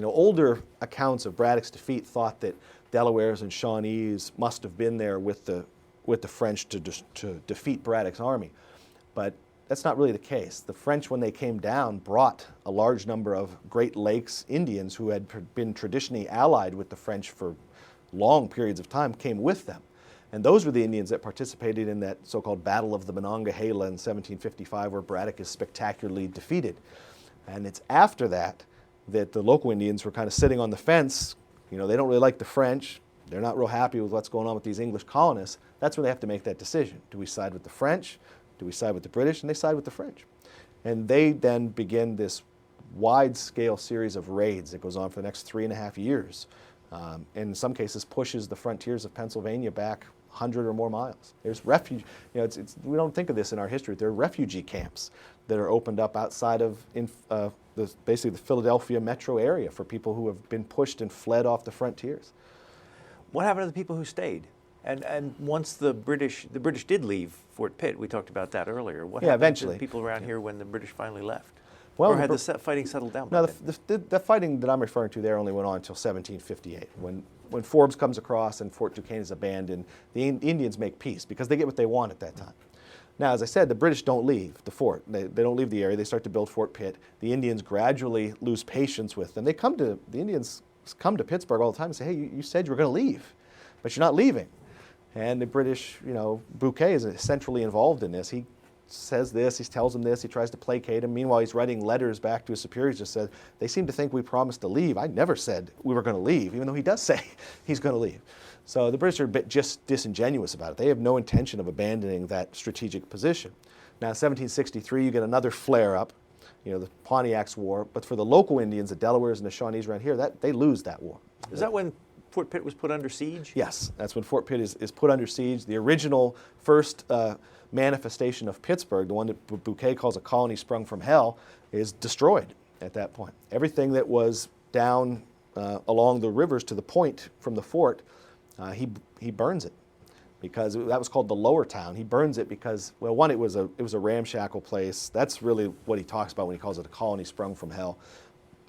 Speaker 3: Older accounts of Braddock's defeat thought that Delawares and Shawnees must have been there with the French to defeat Braddock's army. But that's not really the case. The French, when they came down, brought a large number of Great Lakes Indians who had been traditionally allied with the French for long periods of time, came with them. And those were the Indians that participated in that so-called Battle of the Monongahela in 1755, where Braddock is spectacularly defeated. And it's after that the local Indians were kind of sitting on the fence. They don't really like the French. They're not real happy with what's going on with these English colonists. That's when they have to make that decision. Do we side with the French? Do we side with the British? And they side with the French. And they then begin this wide-scale series of raids that goes on for the next 3.5 years. And in some cases pushes the frontiers of Pennsylvania back 100 or more miles. There's refuge. We don't think of this in our history. There are refugee camps that are opened up outside of basically the Philadelphia metro area for people who have been pushed and fled off the frontiers.
Speaker 4: What happened to the people who stayed? And once the British did leave Fort Pitt, we talked about that earlier. What happened
Speaker 3: eventually.
Speaker 4: to the people around here when the British finally left?
Speaker 3: Well,
Speaker 4: or had the fighting settled down?
Speaker 3: No, the fighting that I'm referring to there only went on until 1758. When Forbes comes across and Fort Duquesne is abandoned, the Indians make peace because they get what they want at that time. Now, as I said, the British don't leave the fort. They don't leave the area. They start to build Fort Pitt. The Indians gradually lose patience with them. The Indians come to Pittsburgh all the time and say, hey, you said you were going to leave, but you're not leaving. And the British, Bouquet is centrally involved in this. He says this, he tells them this, he tries to placate him. Meanwhile, he's writing letters back to his superiors, just said, they seem to think we promised to leave. I never said we were going to leave, even though he does say he's going to leave. So the British are a bit just disingenuous about it. They have no intention of abandoning that strategic position. Now, in 1763, you get another flare-up, the Pontiac's War. But for the local Indians, the Delawares and the Shawnees around here, they lose that war.
Speaker 4: Is that when Fort Pitt was put under siege?
Speaker 3: Yes, that's when Fort Pitt is put under siege. The original first manifestation of Pittsburgh, the one that Bouquet calls a colony sprung from hell, is destroyed at that point. Everything that was down along the rivers to the point from the fort, he burns it. because that was called the Lower Town. He burns it because, well, one, it was a ramshackle place. That's really what he talks about when he calls it a colony sprung from hell.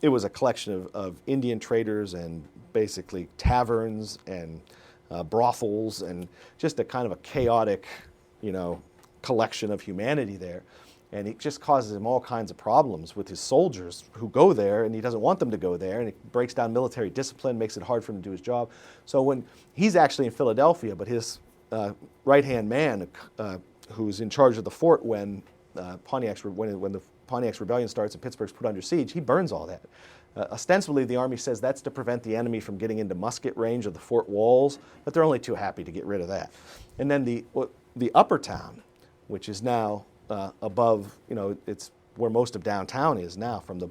Speaker 3: It was a collection of Indian traders and basically taverns and brothels and just a kind of a chaotic, collection of humanity there. And it just causes him all kinds of problems with his soldiers who go there, and he doesn't want them to go there, and it breaks down military discipline, makes it hard for him to do his job. So when he's actually in Philadelphia, but his right-hand man, who's in charge of the fort when the Pontiac's rebellion starts and Pittsburgh's put under siege, he burns all that. Ostensibly, the army says that's to prevent the enemy from getting into musket range of the fort walls, but they're only too happy to get rid of that. And then the upper town, which is now above, it's where most of downtown is now, from the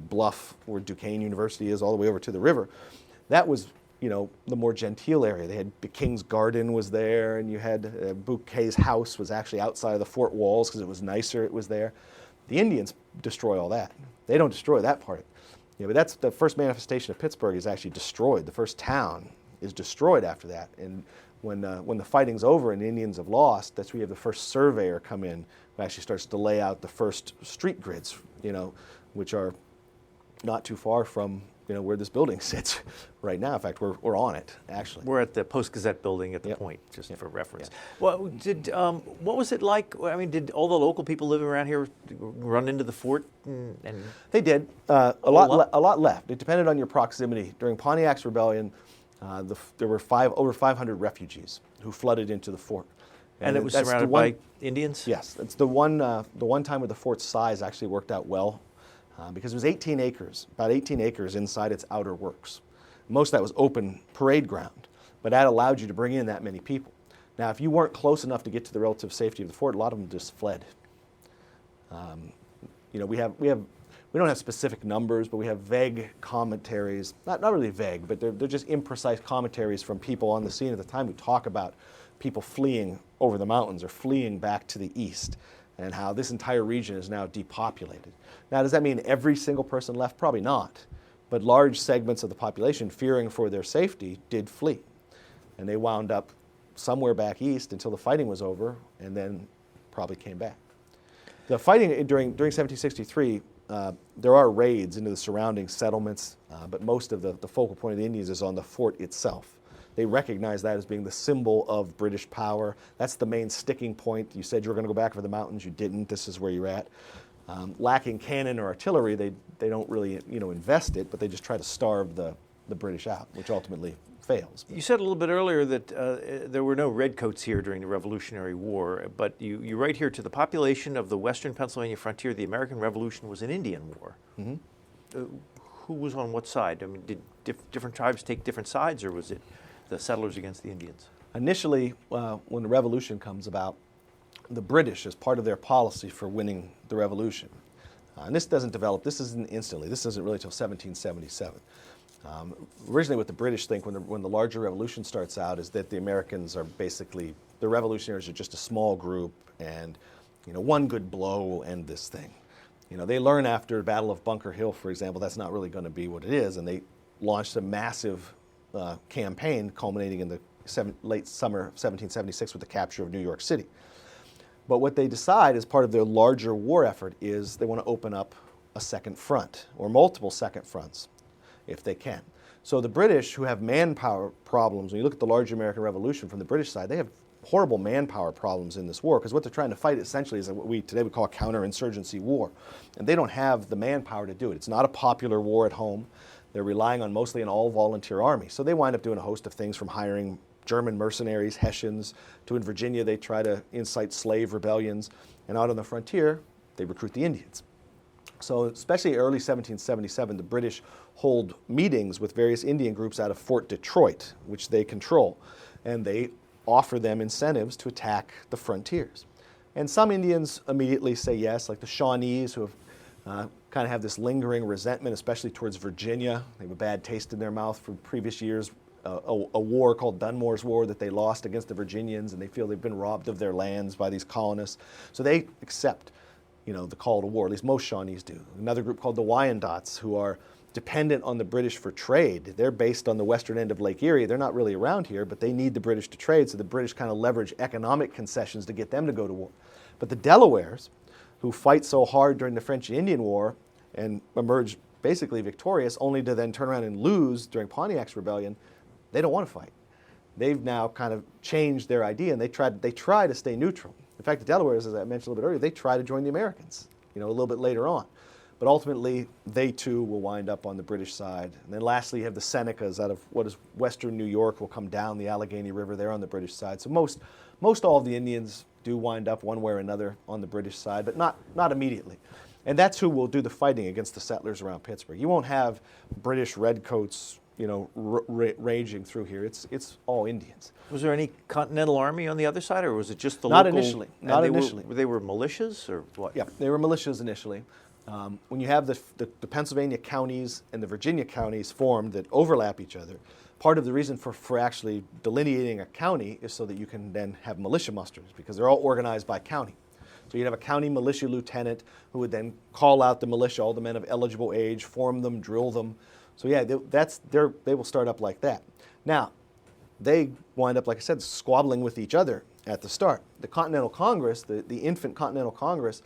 Speaker 3: bluff where Duquesne University is all the way over to the river. That was, the more genteel area. They had the King's Garden was there, and you had Bouquet's house was actually outside of the fort walls because it was nicer, it was there. The Indians destroy all that. They don't destroy that part. But that's the first manifestation of Pittsburgh is actually destroyed. The first town is destroyed after that. And when the fighting's over and the Indians have lost, that's where you have the first surveyor come in who actually starts to lay out the first street grids, which are not too far from where this building sits right now. In fact, we're on it, actually.
Speaker 4: We're at the Post-Gazette building at the point, just for reference. Yeah. Well, what was it like? I mean, did all the local people living around here run into the fort? And
Speaker 3: they did. A lot left. It depended on your proximity. During Pontiac's rebellion, there were over 500 refugees who flooded into the fort.
Speaker 4: And it was surrounded by Indians?
Speaker 3: Yes. It's the one time where the fort's size actually worked out well. Because it was 18 acres, about 18 acres inside its outer works. Most of that was open parade ground, but that allowed you to bring in that many people. Now, if you weren't close enough to get to the relative safety of the fort, a lot of them just fled. We don't have specific numbers, but we have vague commentaries, not really vague, but they're just imprecise commentaries from people on the scene at the time who talk about people fleeing over the mountains or fleeing back to the east, and how this entire region is now depopulated. Now, does that mean every single person left? Probably not. But large segments of the population, fearing for their safety, did flee. And they wound up somewhere back east until the fighting was over, and then probably came back. The fighting during 1763, there are raids into the surrounding settlements, but most of the focal point of the Indians is on the fort itself. They recognize that as being the symbol of British power. That's the main sticking point. You said you were going to go back for the mountains. You didn't. This is where you're at. Lacking cannon or artillery, they don't really invest it, but they just try to starve the British out, which ultimately fails.
Speaker 4: You said a little bit earlier that there were no redcoats here during the Revolutionary War, but you write here, to the population of the western Pennsylvania frontier, the American Revolution was an Indian war. Mm-hmm. Who was on what side? I mean, did different tribes take different sides, or was it the settlers against the Indians?
Speaker 3: Initially, when the Revolution comes about, the British, as part of their policy for winning the Revolution, and this isn't instantly, this isn't really until 1777. Originally what the British think when the larger revolution starts out is that the Americans are basically, the revolutionaries are just a small group, and one good blow will end this thing. They learn after the Battle of Bunker Hill, for example, that's not really going to be what it is, and they launched a massive campaign culminating in the late summer of 1776 with the capture of New York City. But what they decide as part of their larger war effort is they want to open up a second front, or multiple second fronts, if they can. So the British, who have manpower problems, when you look at the larger American Revolution from the British side, they have horrible manpower problems in this war, because what they're trying to fight essentially is what we today would call a counterinsurgency war. And they don't have the manpower to do it. It's not a popular war at home. They're relying on mostly an all-volunteer army. So they wind up doing a host of things, from hiring German mercenaries, Hessians, to in Virginia they try to incite slave rebellions, and out on the frontier they recruit the Indians. So especially early 1777, the British hold meetings with various Indian groups out of Fort Detroit, which they control, and they offer them incentives to attack the frontiers. And some Indians immediately say yes, like the Shawnees, who have kind of this lingering resentment, especially towards Virginia. They have a bad taste in their mouth from previous years, a war called Dunmore's War that they lost against the Virginians, and they feel they've been robbed of their lands by these colonists. So they accept the call to war, at least most Shawnees do. Another group called the Wyandots, who are dependent on the British for trade. They're based on the western end of Lake Erie. They're not really around here, but they need the British to trade, so the British kind of leverage economic concessions to get them to go to war. But the Delawares, who fight so hard during the French and Indian War and emerge basically victorious, only to then turn around and lose during Pontiac's rebellion, they don't want to fight. They've now kind of changed their idea, and they try to stay neutral. In fact, the Delawares, as I mentioned a little bit earlier, they try to join the Americans, a little bit later on. But ultimately, they too will wind up on the British side. And then lastly, you have the Senecas out of what is western New York, will come down the Allegheny River. They're on the British side. So most all of the Indians do wind up one way or another on the British side, but not immediately. And that's who will do the fighting against the settlers around Pittsburgh. You won't have British redcoats, raging through here. It's all Indians.
Speaker 4: Was there any Continental Army on the other side, or was it just the
Speaker 3: Not
Speaker 4: local?
Speaker 3: initially. Not initially.
Speaker 4: They were militias, or what?
Speaker 3: Yeah, they were militias initially. When you have the Pennsylvania counties and the Virginia counties formed that overlap each other, part of the reason for actually delineating a county is so that you can then have militia musters, because they're all organized by county. So you'd have a county militia lieutenant who would then call out the militia, all the men of eligible age, form them, drill them. So yeah, they will start up like that. Now, they wind up, like I said, squabbling with each other at the start. The Continental Congress, the infant Continental Congress,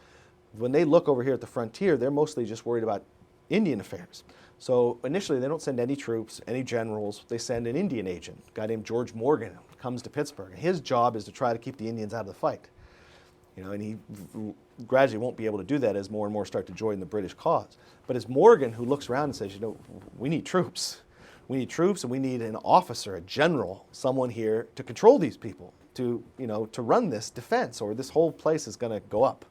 Speaker 3: when they look over here at the frontier, they're mostly just worried about Indian affairs. So initially, they don't send any troops, any generals. They send an Indian agent, a guy named George Morgan, who comes to Pittsburgh. And his job is to try to keep the Indians out of the fight. And he gradually won't be able to do that as more and more start to join the British cause. But it's Morgan who looks around and says, we need troops. We need troops, and we need an officer, a general, someone here to control these people, to run this defense, or this whole place is going to go up.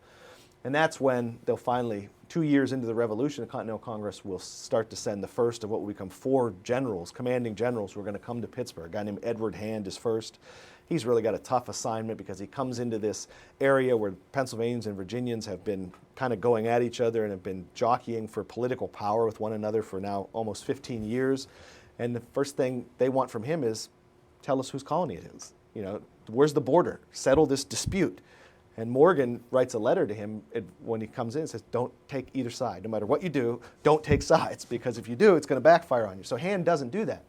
Speaker 3: And that's when they'll finally, 2 years into the Revolution, the Continental Congress will start to send the first of what will become 4 generals, commanding generals, who are going to come to Pittsburgh. A guy named Edward Hand is first. He's really got a tough assignment because he comes into this area where Pennsylvanians and Virginians have been kind of going at each other and have been jockeying for political power with one another for now almost 15 years. And the first thing they want from him is, tell us whose colony it is. Where's the border? Settle this dispute. And Morgan writes a letter to him when he comes in and says, don't take either side. No matter what you do, don't take sides, because if you do, it's going to backfire on you. So Hand doesn't do that.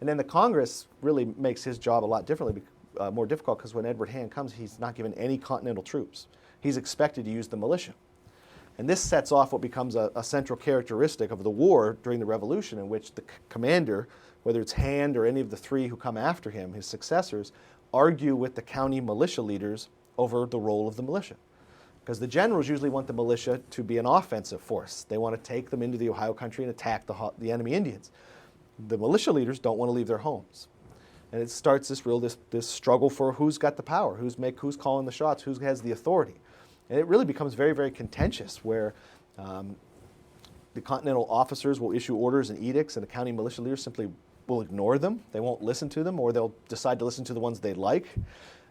Speaker 3: And then the Congress really makes his job a lot differently, more difficult, because when Edward Hand comes, he's not given any Continental troops. He's expected to use the militia. And this sets off what becomes a central characteristic of the war during the Revolution, in which the commander, whether it's Hand or any of the 3 who come after him, his successors, argue with the county militia leaders over the role of the militia. Because the generals usually want the militia to be an offensive force. They want to take them into the Ohio country and attack the enemy Indians. The militia leaders don't want to leave their homes. And it starts this struggle for who's got the power, who's calling the shots, who has the authority. And it really becomes very, very contentious, where the Continental officers will issue orders and edicts, and the county militia leaders simply will ignore them. They won't listen to them, or they'll decide to listen to the ones they like.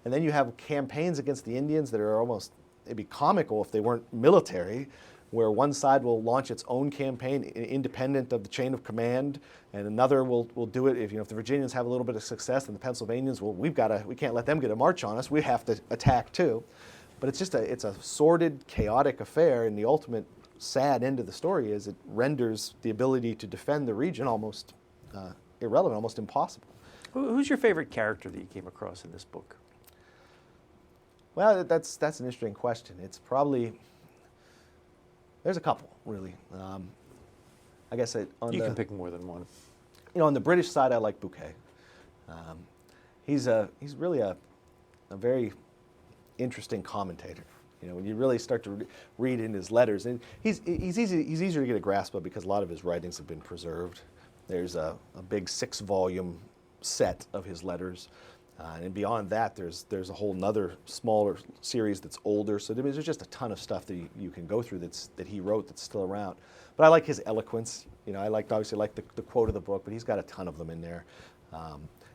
Speaker 3: And then you have campaigns against the Indians that are it'd be comical if they weren't military, where one side will launch its own campaign independent of the chain of command, and another will do it. If the Virginians have a little bit of success, and the Pennsylvanians, we can't let them get a march on us. We have to attack too. But it's a sordid, chaotic affair, and the ultimate sad end of the story is it renders the ability to defend the region almost irrelevant, almost impossible.
Speaker 4: Who's your favorite character that you came across in this book?
Speaker 3: Well, that's an interesting question. It's probably, there's a couple, really. I guess you
Speaker 4: can pick more than one.
Speaker 3: On the British side, I like Bouquet. He's really a very interesting commentator. When you really start to read in his letters, and he's easier to get a grasp of because a lot of his writings have been preserved. There's a big 6-volume set of his letters. And beyond that, there's a whole nother smaller series that's older. So there's just a ton of stuff that you can go through that he wrote that's still around. But I like his eloquence. I obviously like the quote of the book, but he's got a ton of them in there.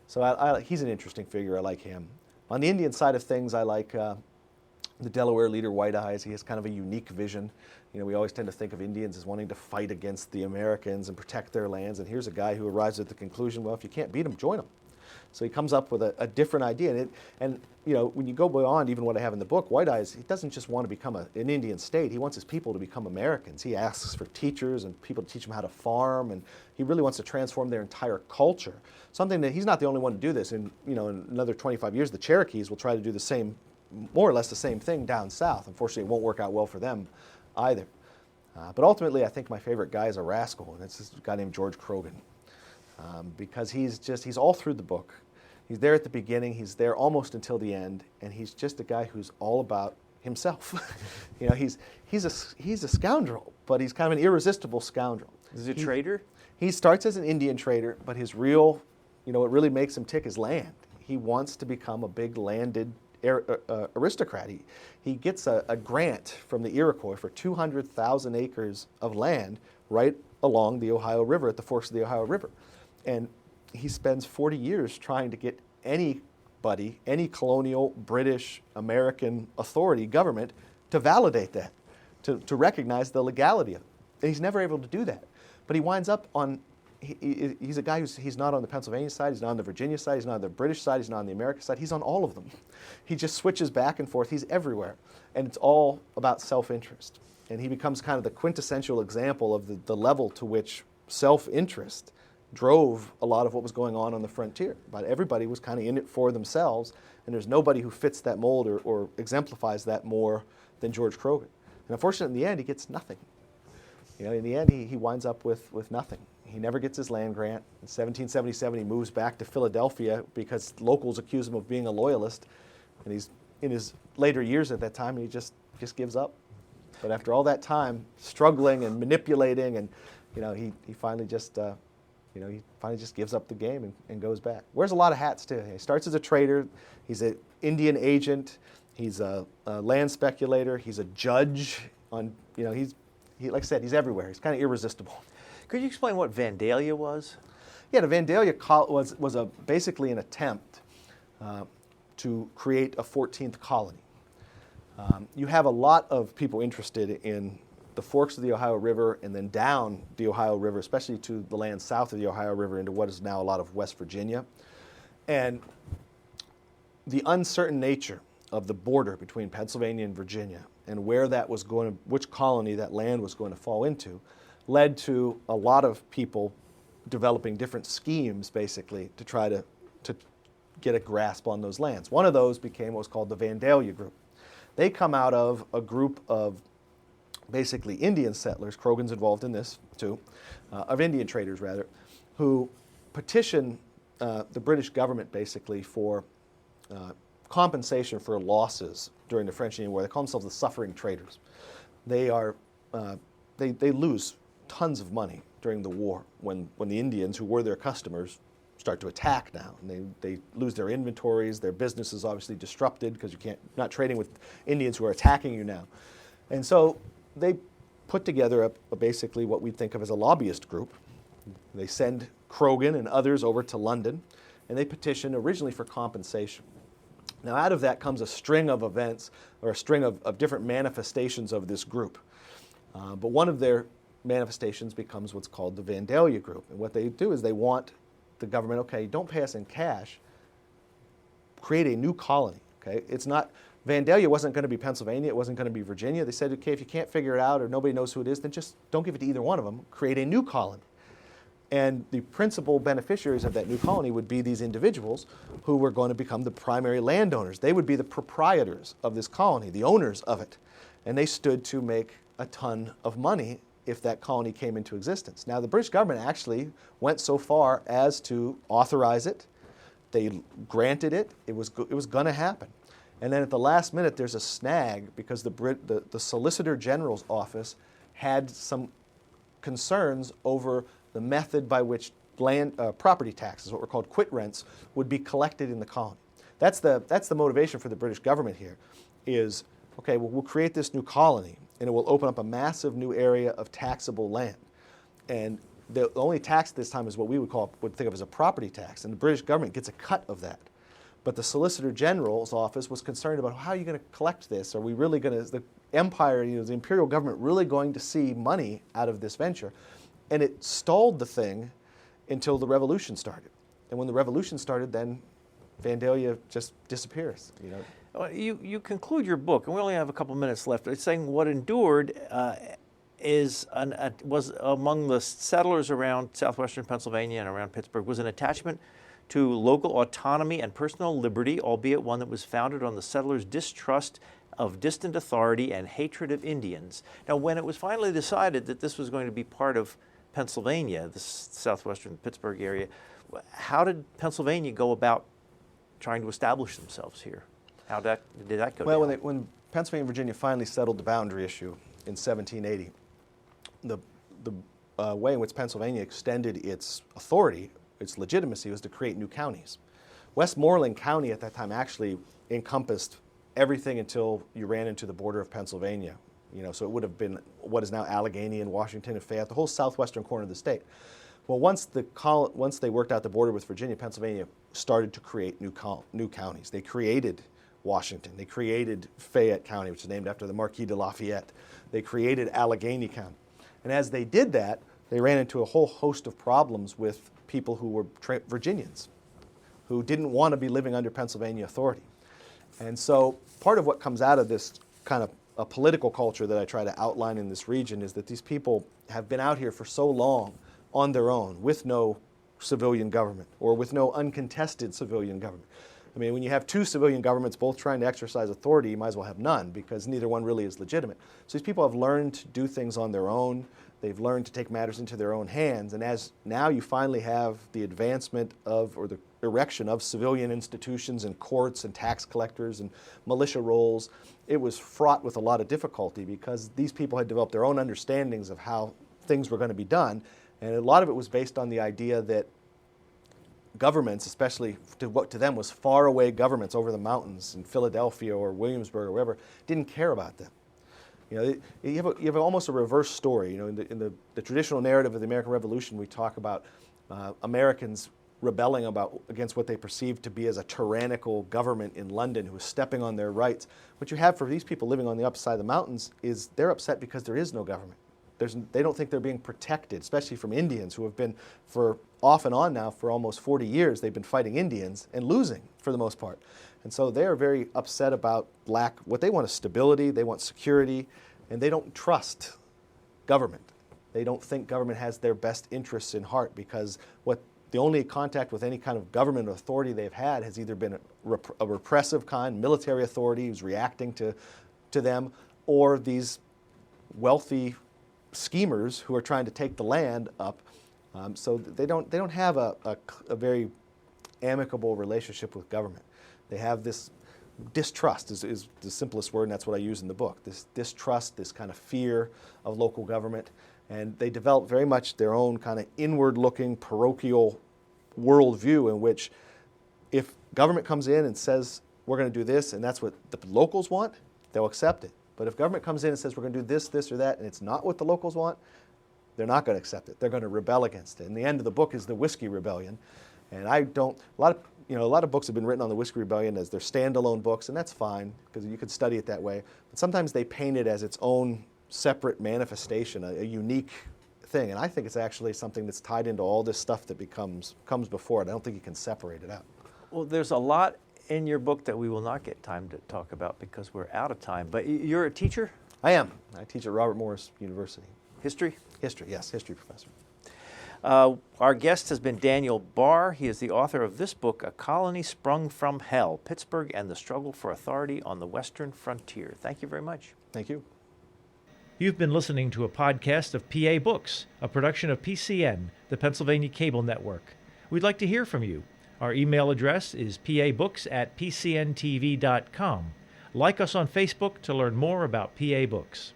Speaker 3: So he's an interesting figure. I like him. On the Indian side of things, I like the Delaware leader, White Eyes. He has kind of a unique vision. We always tend to think of Indians as wanting to fight against the Americans and protect their lands. And here's a guy who arrives at the conclusion, well, if you can't beat them, join them. So he comes up with a different idea. And when you go beyond even what I have in the book, White Eyes, he doesn't just want to become an Indian state. He wants his people to become Americans. He asks for teachers and people to teach them how to farm, and he really wants to transform their entire culture. Something that he's not the only one to do this. In another 25 years, the Cherokees will try to do the same, more or less the same thing down south. Unfortunately, it won't work out well for them either. But ultimately, I think my favorite guy is a rascal, and it's this guy named George Croghan, because he's all through the book. He's there at the beginning, he's there almost until the end, and he's just a guy who's all about himself. He's a scoundrel, but he's kind of an irresistible scoundrel.
Speaker 4: Is he a trader?
Speaker 3: He starts as an Indian trader, but his real, what really makes him tick is land. He wants to become a big landed aristocrat. He gets a grant from the Iroquois for 200,000 acres of land right along the Ohio River, at the forks of the Ohio River. And he spends 40 years trying to get anybody, any colonial, British, American authority, government, to validate that, to recognize the legality of it. And he's never able to do that. But he winds up on, he's a guy he's not on the Pennsylvania side, he's not on the Virginia side, he's not on the British side, he's not on the American side, he's on all of them. He just switches back and forth, he's everywhere. And it's all about self-interest. And he becomes kind of the quintessential example of the level to which self-interest drove a lot of what was going on the frontier. But everybody was kind of in it for themselves, and there's nobody who fits that mold or exemplifies that more than George Croghan. And unfortunately, in the end, he gets nothing. In the end, he winds up with nothing. He never gets his land grant. In 1777, he moves back to Philadelphia because locals accuse him of being a loyalist, and he's in his later years at that time, and he just gives up. But after all that time, struggling and manipulating, and he finally just gives up the game and goes back. Wears a lot of hats too. He starts as a trader. He's an Indian agent. He's a land speculator. He's a judge. Like I said, he's everywhere. He's kind of irresistible.
Speaker 4: Could you explain what Vandalia was?
Speaker 3: Yeah, the Vandalia was basically an attempt to create a 14th colony. You have a lot of people interested in the forks of the Ohio River and then down the Ohio River, especially to the land south of the Ohio River into what is now a lot of West Virginia. And the uncertain nature of the border between Pennsylvania and Virginia and where that was going to, which colony that land was going to fall into, led to a lot of people developing different schemes basically to try to get a grasp on those lands. One of those became what was called the Vandalia group. They come out of a group of basically Indian settlers, Croghan's involved in this too, of Indian traders rather, who petition the British government basically for compensation for losses during the French Indian War. They call themselves the suffering traders. They lose tons of money during the war when the Indians, who were their customers, start to attack now. And they lose their inventories, their business is obviously disrupted because not trading with Indians who are attacking you now. And so they put together basically what we think of as a lobbyist group. They send Croghan and others over to London, and they petition originally for compensation. Now out of that comes a string of events, or a string of different manifestations of this group. But one of their manifestations becomes what's called the Vandalia group. And what they do is they want the government, okay, don't pay us in cash, create a new colony, okay? It's not, Vandalia wasn't going to be Pennsylvania, it wasn't going to be Virginia. They said, okay, if you can't figure it out or nobody knows who it is, then just don't give it to either one of them, create a new colony. And the principal beneficiaries of that new colony would be these individuals who were going to become the primary landowners. They would be the proprietors of this colony, the owners of it. And they stood to make a ton of money if that colony came into existence. Now, the British government actually went so far as to authorize it. They granted it. It was going to happen. And then at the last minute, there's a snag because the Solicitor General's office had some concerns over the method by which property taxes, what were called quit rents, would be collected in the colony. That's the motivation for the British government here is, okay, well, we'll create this new colony, and it will open up a massive new area of taxable land. And the only tax this time is what we would think of as a property tax, and the British government gets a cut of that. But the Solicitor General's office was concerned about how are you going to collect this? Are we really going to, is the empire, the imperial government really going to see money out of this venture? And it stalled the thing until the revolution started. And when the revolution started, then Vandalia just disappears.
Speaker 4: Well, you conclude your book, and we only have a couple minutes left. It's saying what endured was among the settlers around southwestern Pennsylvania and around Pittsburgh was an attachment to local autonomy and personal liberty, albeit one that was founded on the settlers' distrust of distant authority and hatred of Indians. Now, when it was finally decided that this was going to be part of Pennsylvania, the southwestern Pittsburgh area, how did Pennsylvania go about trying to establish themselves here? How did that go down?
Speaker 3: Well, when Pennsylvania and Virginia finally settled the boundary issue in 1780, the way in which Pennsylvania extended its authority, its legitimacy, was to create new counties. Westmoreland County at that time actually encompassed everything until you ran into the border of Pennsylvania. So it would have been what is now Allegheny and Washington and Fayette, the whole southwestern corner of the state. Well, once they worked out the border with Virginia, Pennsylvania started to create new counties. They created Washington. They created Fayette County, which is named after the Marquis de Lafayette. They created Allegheny County. And as they did that, they ran into a whole host of problems with people who were Virginians, who didn't want to be living under Pennsylvania authority. And so part of what comes out of this kind of a political culture that I try to outline in this region is that these people have been out here for so long on their own with no civilian government or with no uncontested civilian government. I mean, when you have two civilian governments both trying to exercise authority, you might as well have none because neither one really is legitimate. So these people have learned to do things on their own. They've learned to take matters into their own hands. And as now you finally have the advancement of, or the erection of civilian institutions and courts and tax collectors and militia roles, it was fraught with a lot of difficulty because these people had developed their own understandings of how things were going to be done. And a lot of it was based on the idea that governments, especially to what to them was faraway governments over the mountains in Philadelphia or Williamsburg or wherever, didn't care about them. You have almost a reverse story. In the traditional narrative of the American Revolution, we talk about Americans rebelling against what they perceived to be as a tyrannical government in London who was stepping on their rights. What you have for these people living on the upper side of the mountains is they're upset because there is no government. They don't think they're being protected, especially from Indians who have been off and on now for almost 40 years. They've been fighting Indians and losing for the most part. And so they are very upset about what they want is stability, they want security, and they don't trust government. They don't think government has their best interests in heart because the only contact with any kind of government authority they've had has either been a repressive kind, military authority who's reacting to them, or these wealthy schemers who are trying to take the land up. So they don't have a very amicable relationship with government. They have this distrust is the simplest word, and that's what I use in the book. This distrust, this kind of fear of local government, and they develop very much their own kind of inward-looking parochial worldview in which if government comes in and says we're going to do this and that's what the locals want, they'll accept it. But if government comes in and says we're going to do this, this, or that, and it's not what the locals want, they're not going to accept it. They're going to rebel against it. And the end of the book is the Whiskey Rebellion. And a lot of books have been written on the Whiskey Rebellion as their standalone books, and that's fine because you could study it that way. But sometimes they paint it as its own separate manifestation, a unique thing. And I think it's actually something that's tied into all this stuff that comes before it. I don't think you can separate it out.
Speaker 4: Well, there's a lot in your book that we will not get time to talk about because we're out of time. But you're a teacher?
Speaker 3: I am. I teach at Robert Morris University.
Speaker 4: History?
Speaker 3: History, yes, history professor.
Speaker 4: Our guest has been Daniel Barr. He is the author of this book, A Colony Sprung from Hell, Pittsburgh and the Struggle for Authority on the Western Frontier. Thank you very much.
Speaker 3: Thank you.
Speaker 1: You've been listening to a podcast of PA Books, a production of PCN, the Pennsylvania Cable Network. We'd like to hear from you. Our email address is pabooks@pcntv.com. Like us on Facebook to learn more about PA Books.